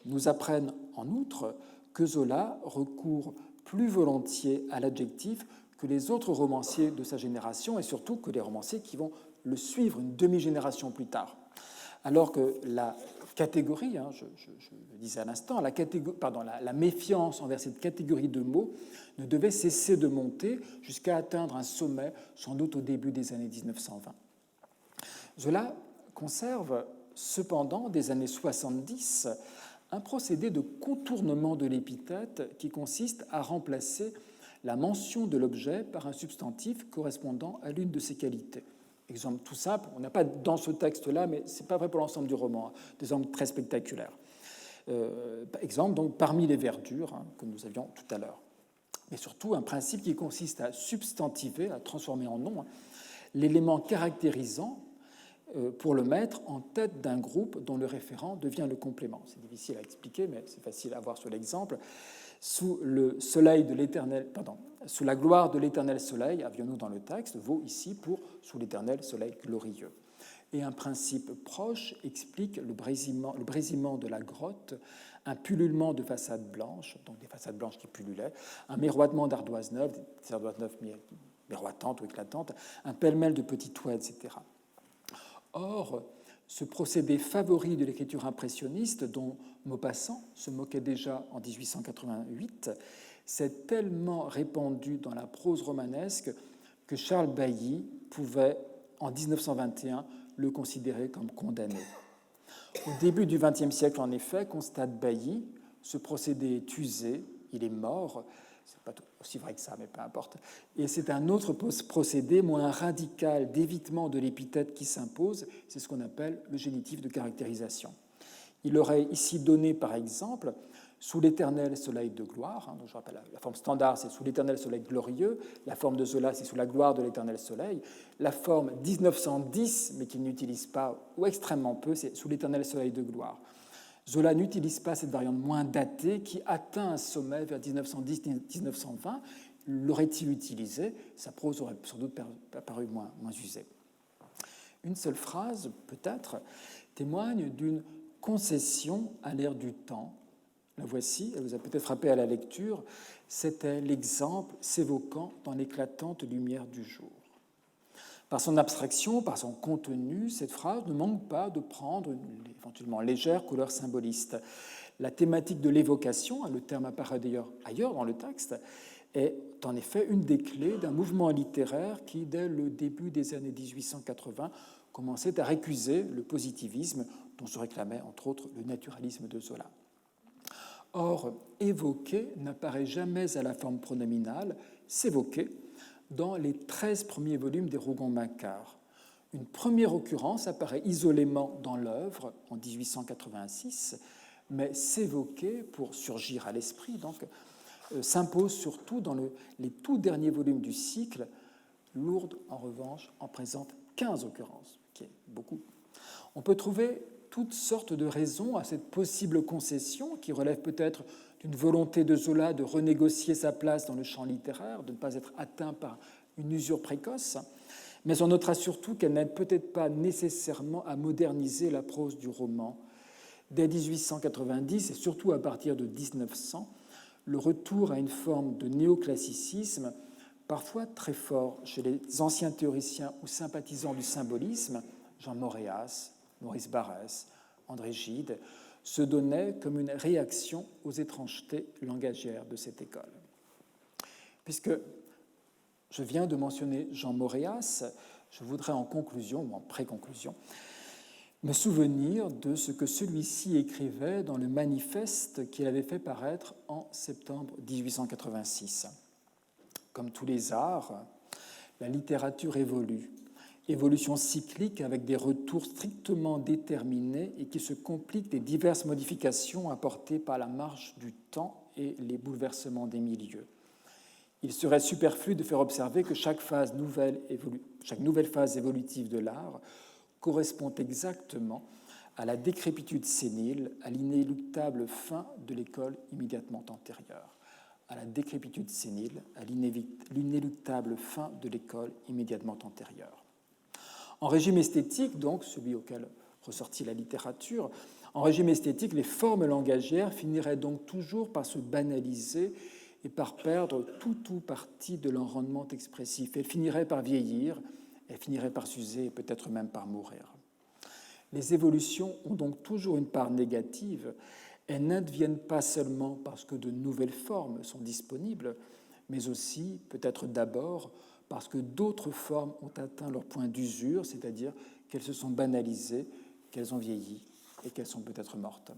nous apprennent en outre que Zola recourt plus volontiers à l'adjectif que les autres romanciers de sa génération et surtout que les romanciers qui vont le suivre une demi-génération plus tard. Alors que la catégorie, je le disais à l'instant, la méfiance envers cette catégorie de mots ne devait cesser de monter jusqu'à atteindre un sommet, sans doute au début des années 1920. Zola conserve cependant, des années 70, un procédé de contournement de l'épithète qui consiste à remplacer la mention de l'objet par un substantif correspondant à l'une de ses qualités. Exemple tout simple, on n'a pas dans ce texte-là, mais ce n'est pas vrai pour l'ensemble du roman, des exemples très spectaculaires. Exemple, donc, parmi les verdures, que nous avions tout à l'heure. Mais surtout, un principe qui consiste à substantiver, à transformer en nom, l'élément caractérisant pour le mettre en tête d'un groupe dont le référent devient le complément. C'est difficile à expliquer, mais c'est facile à voir sur l'exemple. Sous la gloire de l'éternel soleil, avions-nous dans le texte, vaut ici pour sous l'éternel soleil glorieux. Et un principe proche explique le brésillement de la grotte, un pullulement de façades blanches, donc des façades blanches qui pullulaient, un miroitement d'ardoises neuves, des ardoises neuves miroitantes ou éclatantes, un pêle-mêle de petits toits, etc. Or, ce procédé favori de l'écriture impressionniste, dont Maupassant se moquait déjà en 1888, s'est tellement répandu dans la prose romanesque que Charles Bailly pouvait, en 1921, le considérer comme condamné. Au début du XXe siècle, en effet, constate Bailly, ce procédé est usé, il est mort. C'est pas aussi vrai que ça, mais peu importe. Et c'est un autre procédé moins radical d'évitement de l'épithète qui s'impose, c'est ce qu'on appelle le génitif de caractérisation. Il aurait ici donné, par exemple, sous l'éternel soleil de gloire, donc je rappelle la forme standard, c'est sous l'éternel soleil glorieux, la forme de Zola, c'est sous la gloire de l'éternel soleil, la forme 1910, mais qu'il n'utilise pas, ou extrêmement peu, c'est sous l'éternel soleil de gloire. Zola n'utilise pas cette variante moins datée qui atteint un sommet vers 1910-1920. L'aurait-il utilisé, sa prose aurait sans doute paru moins usée. Une seule phrase, peut-être, témoigne d'une concession à l'ère du temps. La voici, elle vous a peut-être frappé à la lecture. C'était l'exemple s'évoquant dans l'éclatante lumière du jour. Par son abstraction, par son contenu, cette phrase ne manque pas de prendre une éventuellement légère couleur symboliste. La thématique de l'évocation, le terme apparaît d'ailleurs ailleurs dans le texte, est en effet une des clés d'un mouvement littéraire qui, dès le début des années 1880, commençait à récuser le positivisme dont se réclamait entre autres le naturalisme de Zola. Or, évoquer n'apparaît jamais à la forme pronominale, s'évoquer, dans les 13 premiers volumes des Rougon-Macquart. Une première occurrence apparaît isolément dans l'œuvre en 1886, mais s'évoquer pour surgir à l'esprit, donc, s'impose surtout dans les tout derniers volumes du cycle. Lourdes, en revanche, en présente 15 occurrences, qui est beaucoup. On peut trouver toutes sortes de raisons à cette possible concession qui relève peut-être d'une volonté de Zola de renégocier sa place dans le champ littéraire, de ne pas être atteint par une usure précoce, mais on notera surtout qu'elle n'aide peut-être pas nécessairement à moderniser la prose du roman. Dès 1890 et surtout à partir de 1900, le retour à une forme de néoclassicisme, parfois très fort chez les anciens théoriciens ou sympathisants du symbolisme, Jean Moréas, Maurice Barrès, André Gide, se donnaient comme une réaction aux étrangetés langagières de cette école. Puisque je viens de mentionner Jean Moréas, je voudrais en conclusion, ou en pré-conclusion, me souvenir de ce que celui-ci écrivait dans le manifeste qu'il avait fait paraître en septembre 1886. Comme tous les arts, la littérature évolue. Évolution cyclique avec des retours strictement déterminés et qui se compliquent des diverses modifications apportées par la marche du temps et les bouleversements des milieux. Il serait superflu de faire observer que chaque nouvelle phase évolutive de l'art correspond exactement à la décrépitude sénile, à l'inéluctable fin de l'école immédiatement antérieure. À la décrépitude sénile, à l'inéluctable fin de l'école immédiatement antérieure. En régime esthétique, donc, celui auquel ressortit la littérature, en régime esthétique, les formes langagières finiraient donc toujours par se banaliser et par perdre tout ou partie de leur rendement expressif. Elles finiraient par vieillir, elles finiraient par s'user et peut-être même par mourir. Les évolutions ont donc toujours une part négative. Elles n'adviennent pas seulement parce que de nouvelles formes sont disponibles, mais aussi, peut-être d'abord, parce que d'autres formes ont atteint leur point d'usure, c'est-à-dire qu'elles se sont banalisées, qu'elles ont vieilli et qu'elles sont peut-être mortes.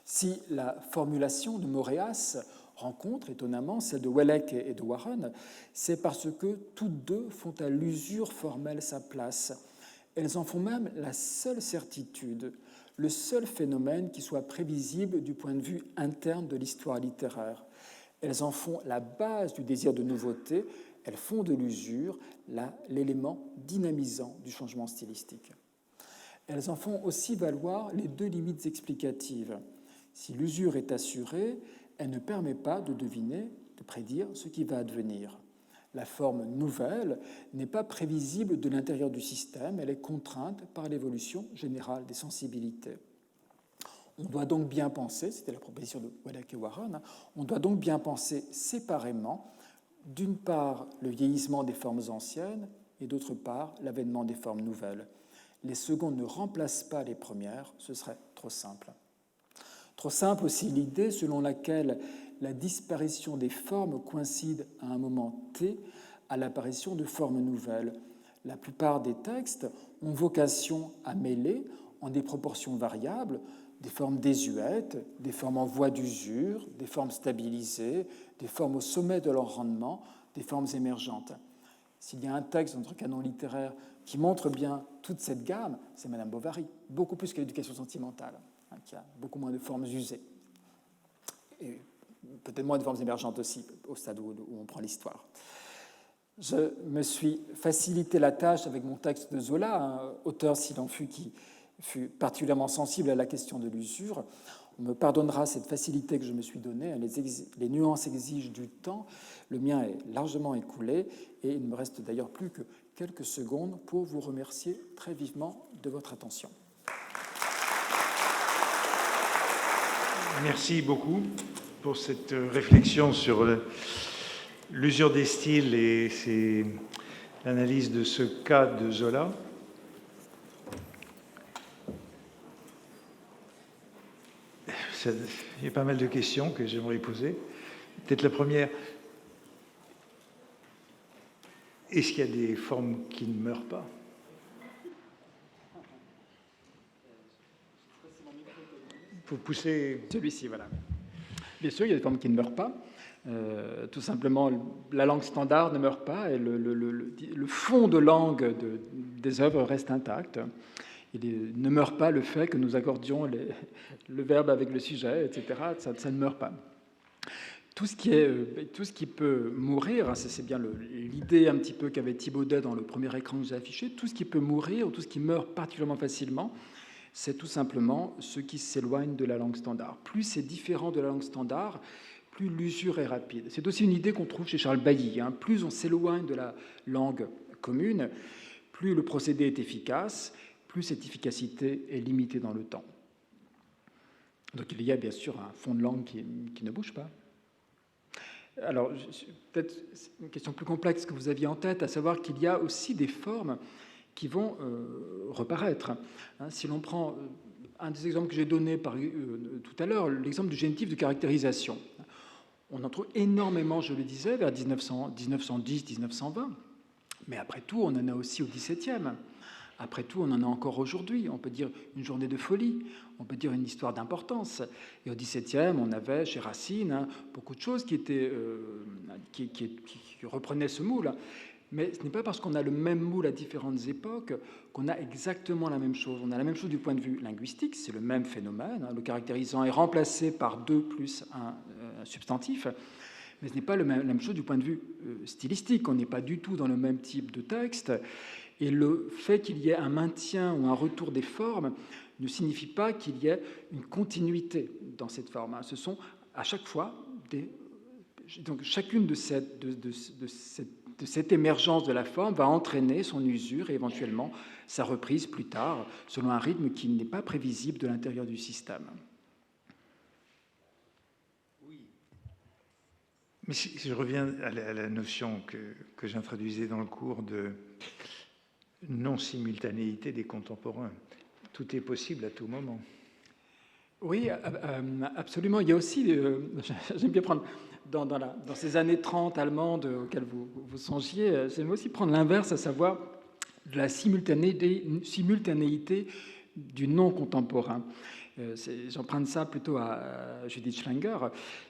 Si la formulation de Moréas rencontre étonnamment celle de Wellek et de Warren, c'est parce que toutes deux font à l'usure formelle sa place. Elles en font même la seule certitude, le seul phénomène qui soit prévisible du point de vue interne de l'histoire littéraire. Elles en font la base du désir de nouveauté, elles font de l'usure l'élément dynamisant du changement stylistique. Elles en font aussi valoir les deux limites explicatives. Si l'usure est assurée, elle ne permet pas de deviner, de prédire ce qui va advenir. La forme nouvelle n'est pas prévisible de l'intérieur du système, elle est contrainte par l'évolution générale des sensibilités. On doit donc bien penser, c'était la proposition de Wellek et Warren, on doit donc bien penser séparément, d'une part le vieillissement des formes anciennes et d'autre part l'avènement des formes nouvelles. Les secondes ne remplacent pas les premières, ce serait trop simple. Trop simple aussi l'idée selon laquelle la disparition des formes coïncide à un moment T à l'apparition de formes nouvelles. La plupart des textes ont vocation à mêler, en des proportions variables, des formes désuètes, des formes en voie d'usure, des formes stabilisées, des formes au sommet de leur rendement, des formes émergentes. S'il y a un texte dans notre canon littéraire qui montre bien toute cette gamme, c'est Madame Bovary, beaucoup plus que l'Éducation sentimentale, qui a beaucoup moins de formes usées. Et peut-être moins de formes émergentes aussi, au stade où on prend l'histoire. Je me suis facilité la tâche avec mon texte de Zola, un auteur s'il en fut qui fut particulièrement sensible à la question de l'usure. On me pardonnera cette facilité que je me suis donnée. Les nuances exigent du temps. Le mien est largement écoulé et il ne me reste d'ailleurs plus que quelques secondes pour vous remercier très vivement de votre attention. Merci beaucoup pour cette réflexion sur l'usure des styles et l'analyse de ce cas de Zola. Il y a pas mal de questions que j'aimerais poser. Peut-être la première, est-ce qu'il y a des formes qui ne meurent pas ? Il faut pousser... Celui-ci, voilà. Bien sûr, il y a des formes qui ne meurent pas. Tout simplement, la langue standard ne meurt pas et le fond de langue des œuvres reste intact. Il ne meurt pas le fait que nous accordions le verbe avec le sujet, etc. Ça ne meurt pas. Tout ce qui peut mourir, c'est bien l'idée un petit peu qu'avait Thibaudet dans le premier écran que j'ai affiché, tout ce qui peut mourir, ou tout ce qui meurt particulièrement facilement, c'est tout simplement ce qui s'éloigne de la langue standard. Plus c'est différent de la langue standard, plus l'usure est rapide. C'est aussi une idée qu'on trouve chez Charles Bailly. Plus on s'éloigne de la langue commune, plus le procédé est efficace, plus cette efficacité est limitée dans le temps. Donc il y a bien sûr un fond de langue qui ne bouge pas. Alors, peut-être une question plus complexe que vous aviez en tête, à savoir qu'il y a aussi des formes qui vont reparaître. Si l'on prend un des exemples que j'ai donné tout à l'heure, l'exemple du génitif de caractérisation, on en trouve énormément, je le disais, vers 1910-1920, mais après tout, on en a aussi au XVIIe. Après tout, on en a encore aujourd'hui. On peut dire une journée de folie, on peut dire une histoire d'importance. Et au XVIIe, on avait chez Racine beaucoup de choses qui reprenaient ce moule. Mais ce n'est pas parce qu'on a le même moule à différentes époques qu'on a exactement la même chose. On a la même chose du point de vue linguistique, c'est le même phénomène. Le caractérisant est remplacé par 2 plus un substantif. Mais ce n'est pas la même chose du point de vue stylistique. On n'est pas du tout dans le même type de texte. Et le fait qu'il y ait un maintien ou un retour des formes ne signifie pas qu'il y ait une continuité dans cette forme. Ce sont à chaque fois donc chacune de cette émergence de la forme va entraîner son usure et éventuellement sa reprise plus tard, selon un rythme qui n'est pas prévisible de l'intérieur du système. Oui. Mais si je reviens à la notion que j'introduisais dans le cours de non-simultanéité des contemporains. Tout est possible à tout moment. Oui, absolument. Il y a aussi, j'aime bien prendre, dans ces années 30 allemandes auxquelles vous songiez, j'aime aussi prendre l'inverse, à savoir de la simultanéité du non-contemporain. J'emprunte ça plutôt à Judith Schlanger,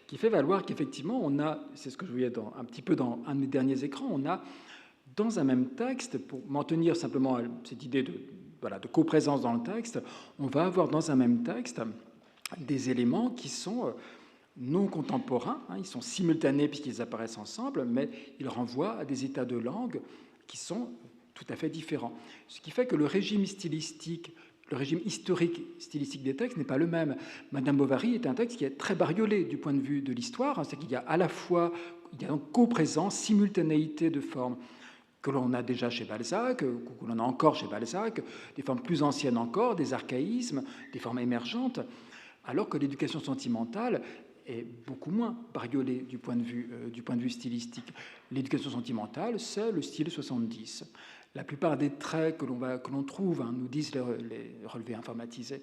qui fait valoir qu'effectivement, on a, c'est ce que je voyais un petit peu dans un de mes derniers écrans, on a dans un même texte, pour m'en tenir simplement à cette idée de coprésence dans le texte, on va avoir dans un même texte des éléments qui sont non contemporains, ils sont simultanés puisqu'ils apparaissent ensemble, mais ils renvoient à des états de langue qui sont tout à fait différents. Ce qui fait que le régime stylistique, le régime historique stylistique des textes n'est pas le même. Madame Bovary est un texte qui est très bariolé du point de vue de l'histoire, c'est qu'il y a à la fois donc coprésence, simultanéité de formes, que l'on a déjà chez Balzac, que l'on a encore chez Balzac, des formes plus anciennes encore, des archaïsmes, des formes émergentes, alors que l'éducation sentimentale est beaucoup moins bariolée du point de vue stylistique. L'éducation sentimentale, c'est le style 70. La plupart des traits que l'on trouve, nous disent les relevés informatisés,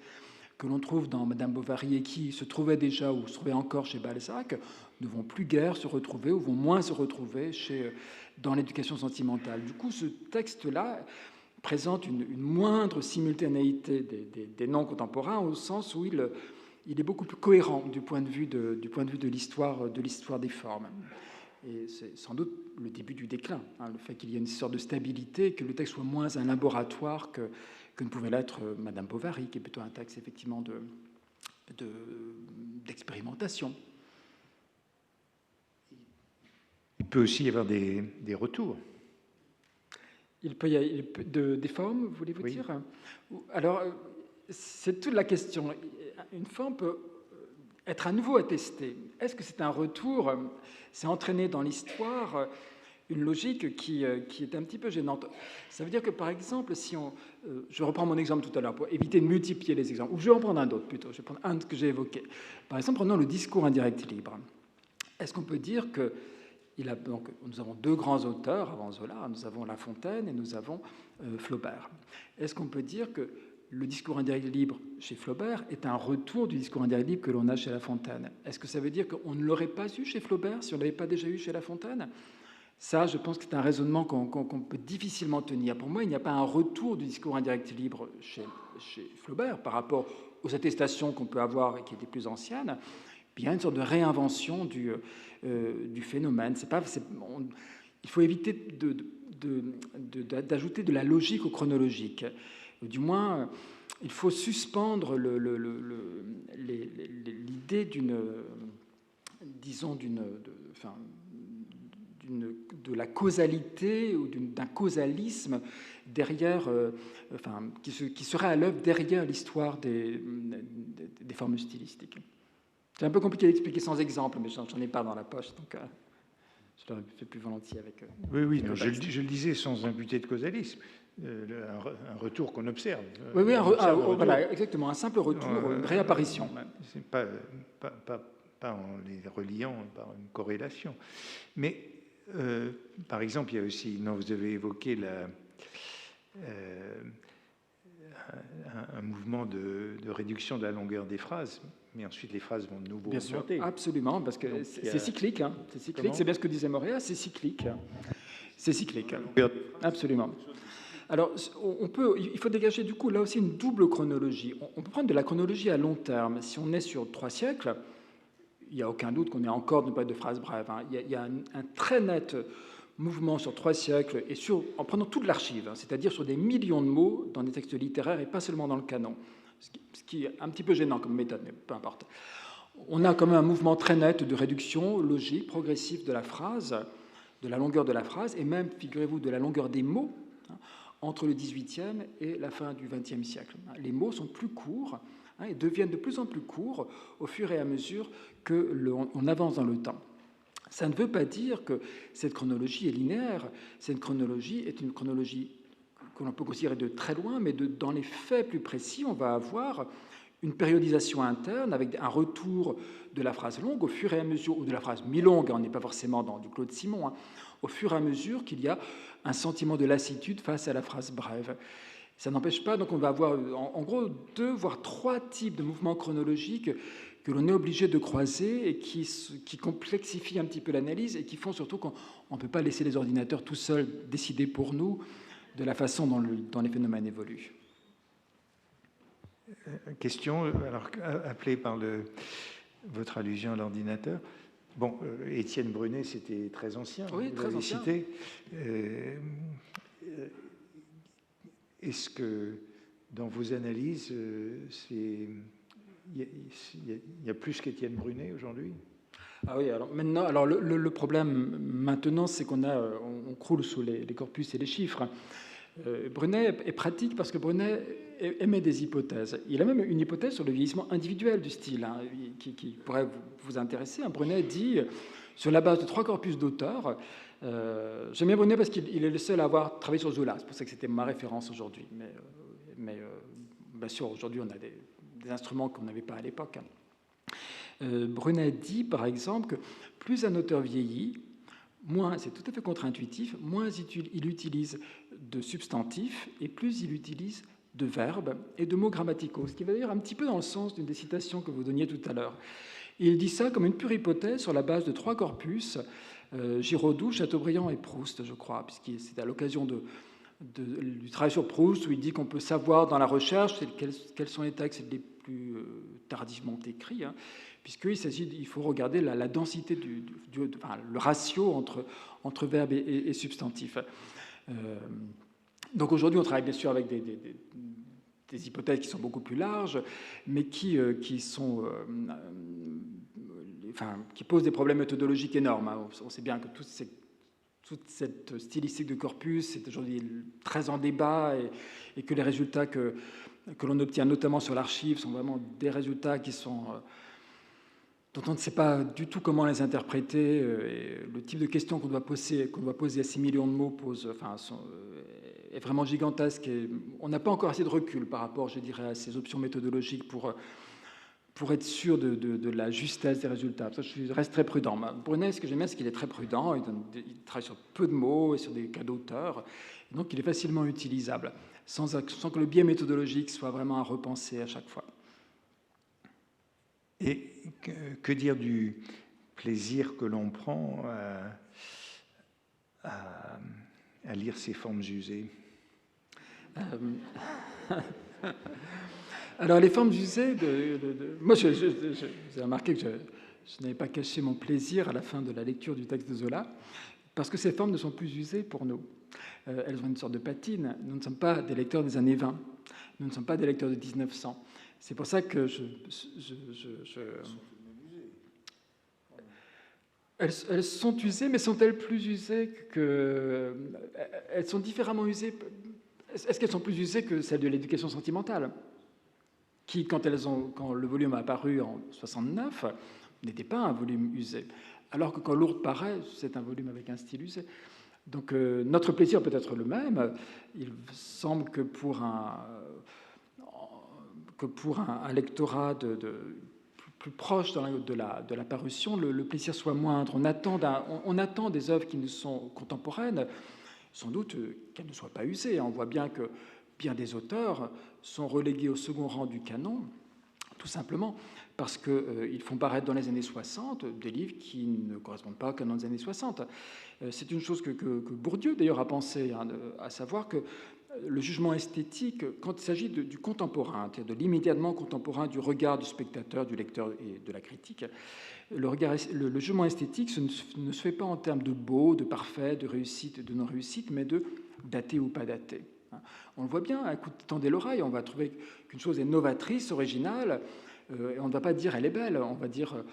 que l'on trouve dans Madame Bovary et qui se trouvaient déjà ou se trouvaient encore chez Balzac, ne vont plus guère se retrouver ou vont moins se retrouver dans l'éducation sentimentale. Du coup, ce texte-là présente une moindre simultanéité des noms contemporains au sens où il est beaucoup plus cohérent du point de vue de l'histoire des formes. Et c'est sans doute le début du déclin, le fait qu'il y ait une sorte de stabilité, que le texte soit moins un laboratoire que ne pouvait l'être Madame Bovary, qui est plutôt un texte effectivement d'expérimentation. Il peut aussi y avoir des retours. Il peut y avoir des formes, voulez-vous dire? Alors, c'est toute la question. Une forme peut être à nouveau attestée. Est-ce que c'est un retour? C'est entraîner dans l'histoire une logique qui est un petit peu gênante. Ça veut dire que, par exemple, si je reprends mon exemple tout à l'heure pour éviter de multiplier les exemples, ou je vais en prendre un autre plutôt, je vais prendre un que j'ai évoqué. Par exemple, prenons le discours indirect libre. Est-ce qu'on peut dire que donc, nous avons 2 grands auteurs avant Zola, nous avons La Fontaine et nous avons Flaubert. Est-ce qu'on peut dire que le discours indirect libre chez Flaubert est un retour du discours indirect libre que l'on a chez La Fontaine? Est-ce que ça veut dire qu'on ne l'aurait pas eu chez Flaubert si on ne l'avait pas déjà eu chez La Fontaine? Ça, je pense que c'est un raisonnement qu'on peut difficilement tenir. Pour moi, il n'y a pas un retour du discours indirect libre chez Flaubert par rapport aux attestations qu'on peut avoir et qui étaient plus anciennes. Puis il y a une sorte de réinvention du phénomène. Il faut éviter d'ajouter de la logique au chronologique. Du moins, il faut suspendre l'idée de la causalité ou d'un causalisme derrière, qui serait à l'œuvre derrière l'histoire des formes stylistiques. C'est un peu compliqué d'expliquer sans exemple, mais j'en ai pas dans la poche, donc je l'aurais fait plus volontiers avec... Oui, non, je le disais sans imputer de causalisme. Un retour qu'on observe. Oui, voilà, exactement, un simple retour, une réapparition. C'est pas en les reliant par une corrélation. Mais, par exemple, il y a aussi, vous avez évoqué un mouvement de réduction de la longueur des phrases, mais ensuite les phrases vont de nouveau Bien sûr, augmenter. absolument, parce que c'est cyclique. Hein, c'est cyclique, c'est bien ce que disait Moréa, c'est cyclique. C'est cyclique, absolument. Alors, il faut dégager du coup là aussi une double chronologie. On peut prendre de la chronologie à long terme. Si on est sur 3 siècles, il n'y a aucun doute qu'on est encore dans une période de phrases brèves. Hein. Il y a un très net mouvement sur 3 siècles et en prenant toute l'archive, hein, c'est-à-dire sur des millions de mots dans des textes littéraires et pas seulement dans le canon. Ce qui est un petit peu gênant comme méthode, mais peu importe. On a quand même un mouvement très net de réduction logique, progressive de la phrase, de la longueur de la phrase, et même, figurez-vous, de la longueur des mots, hein, entre le XVIIIe et la fin du XXe siècle. Les mots sont plus courts, hein, et deviennent de plus en plus courts au fur et à mesure qu'on avance dans le temps. Ça ne veut pas dire que cette chronologie est linéaire. Cette chronologie est une chronologie que l'on peut considérer de très loin, mais dans les faits plus précis, on va avoir une périodisation interne avec un retour de la phrase longue au fur et à mesure, ou de la phrase mi-longue, on n'est pas forcément dans du Claude Simon, hein, au fur et à mesure qu'il y a un sentiment de lassitude face à la phrase brève. Ça n'empêche pas, donc on va avoir en gros 2 voire 3 types de mouvements chronologiques que l'on est obligé de croiser et qui complexifient un petit peu l'analyse et qui font surtout qu'on ne peut pas laisser les ordinateurs tout seuls décider pour nous de la façon dont les phénomènes évoluent. Question, alors appelée par votre allusion à l'ordinateur. Bon, Étienne Brunet, c'était très ancien. Oui, vous très ancien. Cité. Est-ce que dans vos analyses, il y a plus qu'Étienne Brunet aujourd'hui? Ah oui, alors maintenant, le problème maintenant, c'est on croule sous les corpus et les chiffres. Brunet est pratique parce que Brunet émet des hypothèses. Il a même une hypothèse sur le vieillissement individuel du style, hein, qui pourrait vous intéresser. Brunet dit, sur la base de 3 corpus d'auteurs, j'aime bien Brunet parce qu'il est le seul à avoir travaillé sur Zola. C'est pour ça que c'était ma référence aujourd'hui. Mais bien sûr, aujourd'hui, on a des instruments qu'on n'avait pas à l'époque. Brunet dit, par exemple, que plus un auteur vieillit, moins, c'est tout à fait contre-intuitif, moins il utilise de substantifs et plus il utilise de verbes et de mots grammaticaux, ce qui va d'ailleurs un petit peu dans le sens d'une des citations que vous donniez tout à l'heure. Il dit ça comme une pure hypothèse sur la base de 3 corpus, Giraudoux, Chateaubriand et Proust, je crois, puisque c'est à l'occasion du travail sur Proust où il dit qu'on peut savoir dans la recherche quels sont les textes les plus tardivement écrits, hein, puisqu'il faut regarder la densité, le ratio entre verbes et substantifs. Donc aujourd'hui, on travaille bien sûr avec des hypothèses qui sont beaucoup plus larges, mais qui posent des problèmes méthodologiques énormes. Hein. On sait bien que toute cette stylistique de corpus est aujourd'hui très en débat et que les résultats que l'on obtient, notamment sur l'archive, sont vraiment des résultats dont on ne sait pas du tout comment les interpréter. Et le type de questions qu'on doit poser à 6 millions de mots est vraiment gigantesque. Et on n'a pas encore assez de recul par rapport, je dirais, à ces options méthodologiques pour être sûr de la justesse des résultats. Je reste très prudent. Brunet, ce que j'aime bien, c'est qu'il est très prudent. Il travaille sur peu de mots et sur des cas d'auteurs. Donc, il est facilement utilisable, sans que le biais méthodologique soit vraiment à repenser à chaque fois. Et que dire du plaisir que l'on prend à lire ces formes usées? Alors, les formes usées, moi, j'ai remarqué que je n'avais pas caché mon plaisir à la fin de la lecture du texte de Zola, parce que ces formes ne sont plus usées pour nous. Elles ont une sorte de patine. Nous ne sommes pas des lecteurs des années 20. Nous ne sommes pas des lecteurs de 1900. C'est pour ça que Elles sont usées, mais sont-elles plus usées que... Elles sont différemment usées. Est-ce qu'elles sont plus usées que celles de l'éducation sentimentale, qui, quand le volume a apparu en 69, n'était pas un volume usé, alors que quand Lourdes paraît, c'est un volume avec un style usé. Donc notre plaisir peut être le même. Il semble que pour un lectorat plus proche de la parution, le plaisir soit moindre. On attend des œuvres qui nous sont contemporaines, sans doute qu'elle ne soit pas usée. On voit bien que bien des auteurs sont relégués au second rang du canon, tout simplement parce qu'ils font paraître dans les années 60 des livres qui ne correspondent pas au canon des années 60. C'est une chose que Bourdieu, d'ailleurs, a pensé, hein, à savoir que le jugement esthétique, quand il s'agit du contemporain, c'est-à-dire de l'immédiatement contemporain du regard du spectateur, du lecteur et de la critique, le jugement esthétique ne se fait pas en termes de beau, de parfait, de réussite, de non-réussite, mais de daté ou pas daté. On le voit bien, tendez l'oreille, on va trouver qu'une chose est novatrice, originale, et on ne va pas dire elle est belle, on va dire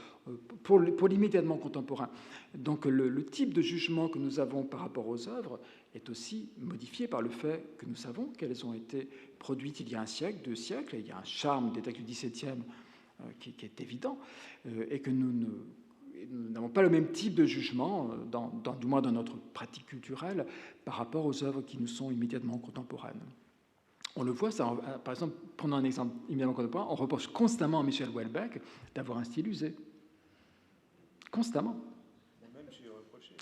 pour l'immédiatement contemporain. Donc le type de jugement que nous avons par rapport aux œuvres est aussi modifié par le fait que nous savons qu'elles ont été produites il y a un siècle, 2 siècles, et il y a un charme des textes du XVIIe qui est évident, et que nous n'avons pas le même type de jugement, du moins dans notre pratique culturelle, par rapport aux œuvres qui nous sont immédiatement contemporaines. On le voit, ça, par exemple, prenons un exemple immédiatement contemporain, on reproche constamment à Michel Houellebecq d'avoir un style usé. Constamment. Même si reproché.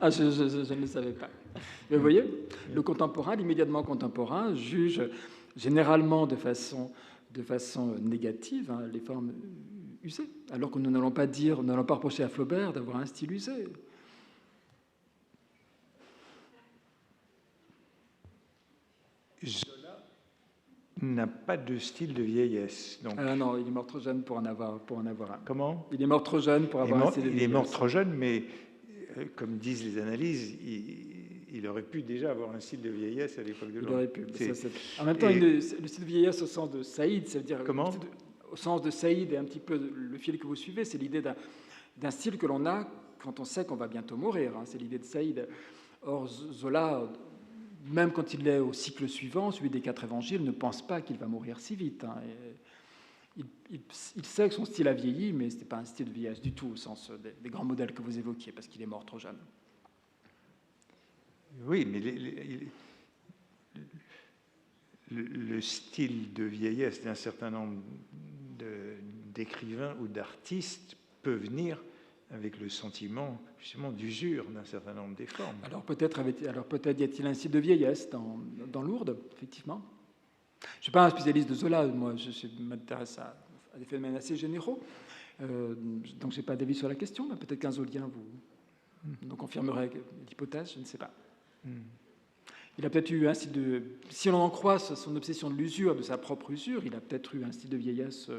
Ah, je ne le savais pas. Mais vous voyez, le contemporain, l'immédiatement contemporain, juge généralement de façon négative, hein, les formes usées, alors que nous n'allons pas reprocher à Flaubert d'avoir un style usé. Zola n'a pas de style de vieillesse. Donc... non, il est mort trop jeune pour en avoir un. Comment ? Il est mort trop jeune pour avoir un style de vieillesse. Il est mort trop jeune, mais comme disent les analyses, il aurait pu déjà avoir un style de vieillesse à l'époque de l'homme. Il aurait pu. En même temps, le style de vieillesse au sens de Saïd, ça veut dire... Comment ? Au sens de Saïd et un petit peu le fil que vous suivez, c'est l'idée d'un style que l'on a quand on sait qu'on va bientôt mourir. Hein, c'est l'idée de Saïd. Or, Zola, même quand il est au cycle suivant, celui des 4 évangiles, ne pense pas qu'il va mourir si vite. Hein, il sait que son style a vieilli, mais ce n'est pas un style de vieillesse du tout, au sens des grands modèles que vous évoquiez, parce qu'il est mort trop jeune. Oui, mais le style de vieillesse d'un certain nombre d'écrivains ou d'artistes peut venir avec le sentiment justement d'usure d'un certain nombre des formes. Alors peut-être y a-t-il un style de vieillesse dans Lourdes, effectivement. Je ne suis pas un spécialiste de Zola, moi je m'intéresse à des phénomènes assez généraux, donc je n'ai pas d'avis sur la question, mais peut-être qu'un zolien nous confirmerait l'hypothèse, je ne sais pas. Il a peut-être eu un style de... Si on en croit son obsession de l'usure, de sa propre usure, il a peut-être eu un style de vieillesse...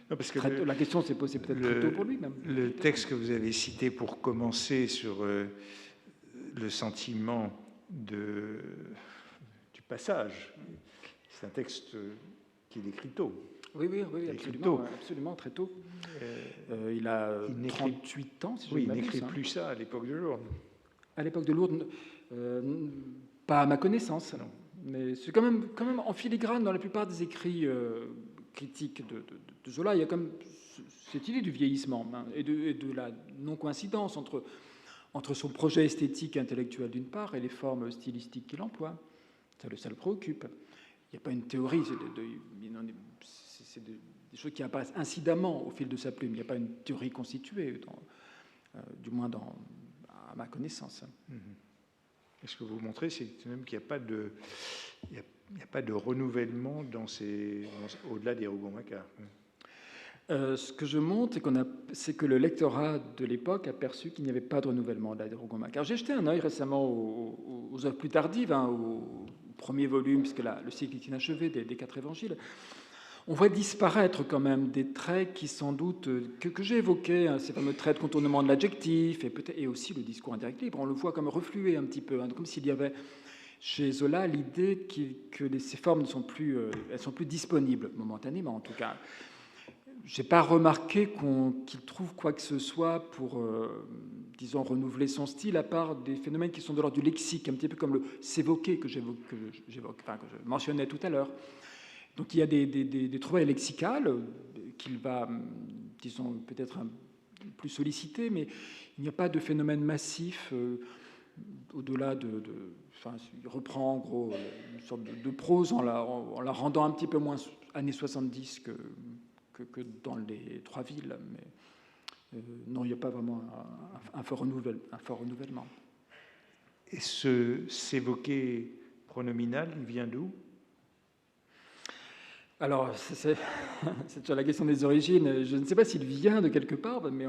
Non, parce que la question s'est posée peut-être très tôt pour lui même. Le texte que vous avez cité pour commencer sur le sentiment du passage, c'est un texte qui décrit tôt. Oui, absolument, très tôt. Il a 38 ans, si je ne m'abuse. Il n'écrit plus ça à l'époque de Lourdes. À l'époque de Lourdes, pas à ma connaissance, non. Mais c'est quand même en filigrane dans la plupart des écrits critiques de Zola. Il y a comme cette idée du vieillissement, hein, et de la non-coïncidence entre son projet esthétique et intellectuel d'une part et les formes stylistiques qu'il emploie. Ça le préoccupe. Il n'y a pas une théorie, c'est des choses qui apparaissent incidemment au fil de sa plume. Il n'y a pas une théorie constituée, du moins à ma connaissance. Et ce que vous montrez, c'est même qu'il n'y a pas de renouvellement au-delà des Rougon-Macquart. Ce que je montre, c'est que le lectorat de l'époque a perçu qu'il n'y avait pas de renouvellement au-delà des Rougon-Macquart. J'ai jeté un œil récemment aux œuvres plus tardives, hein, au premier volume, puisque le cycle est inachevé, des 4 évangiles. On voit disparaître quand même des traits qui, sans doute, que j'ai évoqués, hein, ces fameux traits de contournement de l'adjectif, et aussi le discours indirect libre. On le voit comme refluer un petit peu, hein, comme s'il y avait chez Zola l'idée que ces formes ne sont plus, elles sont plus disponibles, momentanément en tout cas. Je n'ai pas remarqué qu'il trouve quoi que ce soit pour, disons, renouveler son style, à part des phénomènes qui sont de l'ordre du lexique, un petit peu comme le s'évoquer que je mentionnais tout à l'heure. Donc il y a des trouvailles lexicales qu'il va, disons, peut-être plus solliciter, mais il n'y a pas de phénomène massif au-delà il reprend en gros une sorte de prose en la rendant un petit peu moins années 70 que dans les 3 villes. Mais non, il n'y a pas vraiment un fort renouvellement. Et s'évoquer pronominal, il vient d'où? Alors, c'est sur la question des origines. Je ne sais pas s'il vient de quelque part, mais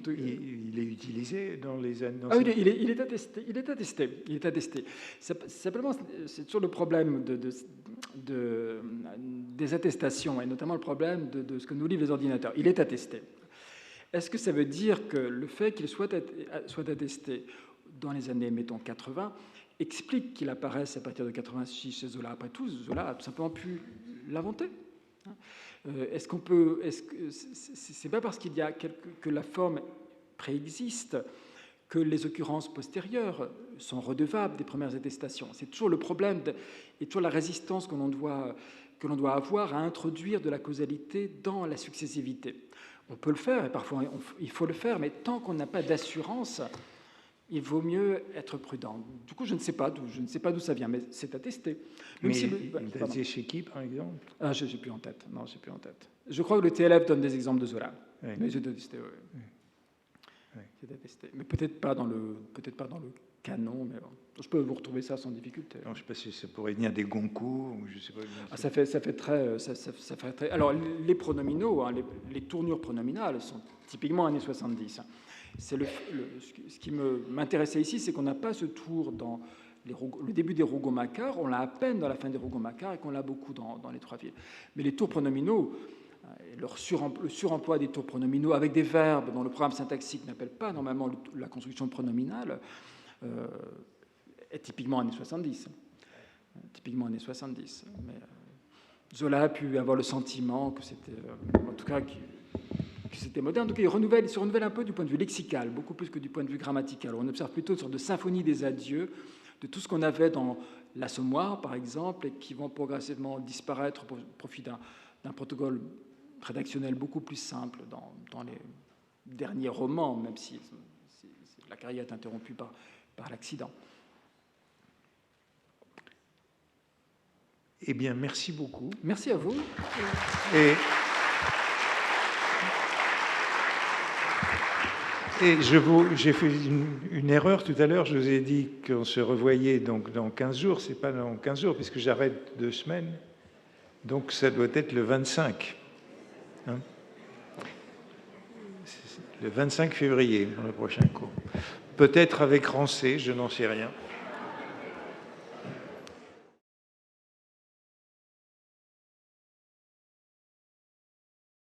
il est utilisé dans les années. Ah oui, il est attesté. Il est attesté. Il est attesté. Simplement, c'est toujours le problème des attestations, et notamment le problème de ce que nous livrent les ordinateurs. Il est attesté. Est-ce que ça veut dire que le fait qu'il soit attesté dans les années, mettons, 80, explique qu'il apparaisse à partir de 86 chez Zola? Après tout, Zola a tout simplement pu l'inventer. Est-ce qu'on peut... C'est pas parce qu'il y a que la forme préexiste que les occurrences postérieures sont redevables des premières attestations. C'est toujours le problème et toujours la résistance que l'on doit avoir à introduire de la causalité dans la successivité. On peut le faire, et parfois il faut le faire, mais tant qu'on n'a pas d'assurance, il vaut mieux être prudent. Du coup, je ne sais pas d'où ça vient, mais c'est attesté. Même si attesté chez qui, par exemple? Je n'ai plus en tête. Non, j'ai plus en tête. Je crois que le TLF donne des exemples de Zola. Oui. Mais c'est attesté, oui. Oui. C'est attesté. Mais peut-être pas dans le canon, mais bon. Je peux vous retrouver ça sans difficulté. Non, je ne sais pas si ça pourrait venir des Goncourt, ou je sais pas. Ça fait très. Alors, les pronominaux, hein, les tournures pronominales sont typiquement années 70. Ce qui m'intéressait ici, c'est qu'on n'a pas ce tour dans le début des Rougon-Macquart, on l'a à peine dans la fin des Rougon-Macquart et qu'on l'a beaucoup dans les trois villes. Mais les tours pronominaux, le suremploi des tours pronominaux avec des verbes dont le programme syntaxique n'appelle pas normalement la construction pronominale, est typiquement années 70. Typiquement années 70. Mais Zola a pu avoir le sentiment que c'était, en tout cas, que c'était moderne. Donc il se renouvelle un peu du point de vue lexical, beaucoup plus que du point de vue grammatical. On observe plutôt une sorte de symphonie des adieux, de tout ce qu'on avait dans l'Assommoir, par exemple, et qui vont progressivement disparaître au profit d'un protocole rédactionnel beaucoup plus simple dans les derniers romans, même si la carrière est interrompue par l'accident. Eh bien, merci beaucoup. Merci à vous. Et j'ai fait une erreur tout à l'heure. Je vous ai dit qu'on se revoyait donc dans 15 jours. Ce n'est pas dans 15 jours, puisque j'arrête 2 semaines. Donc, ça doit être le 25. Hein, le 25 février, dans le prochain cours. Peut-être avec Rancé, je n'en sais rien.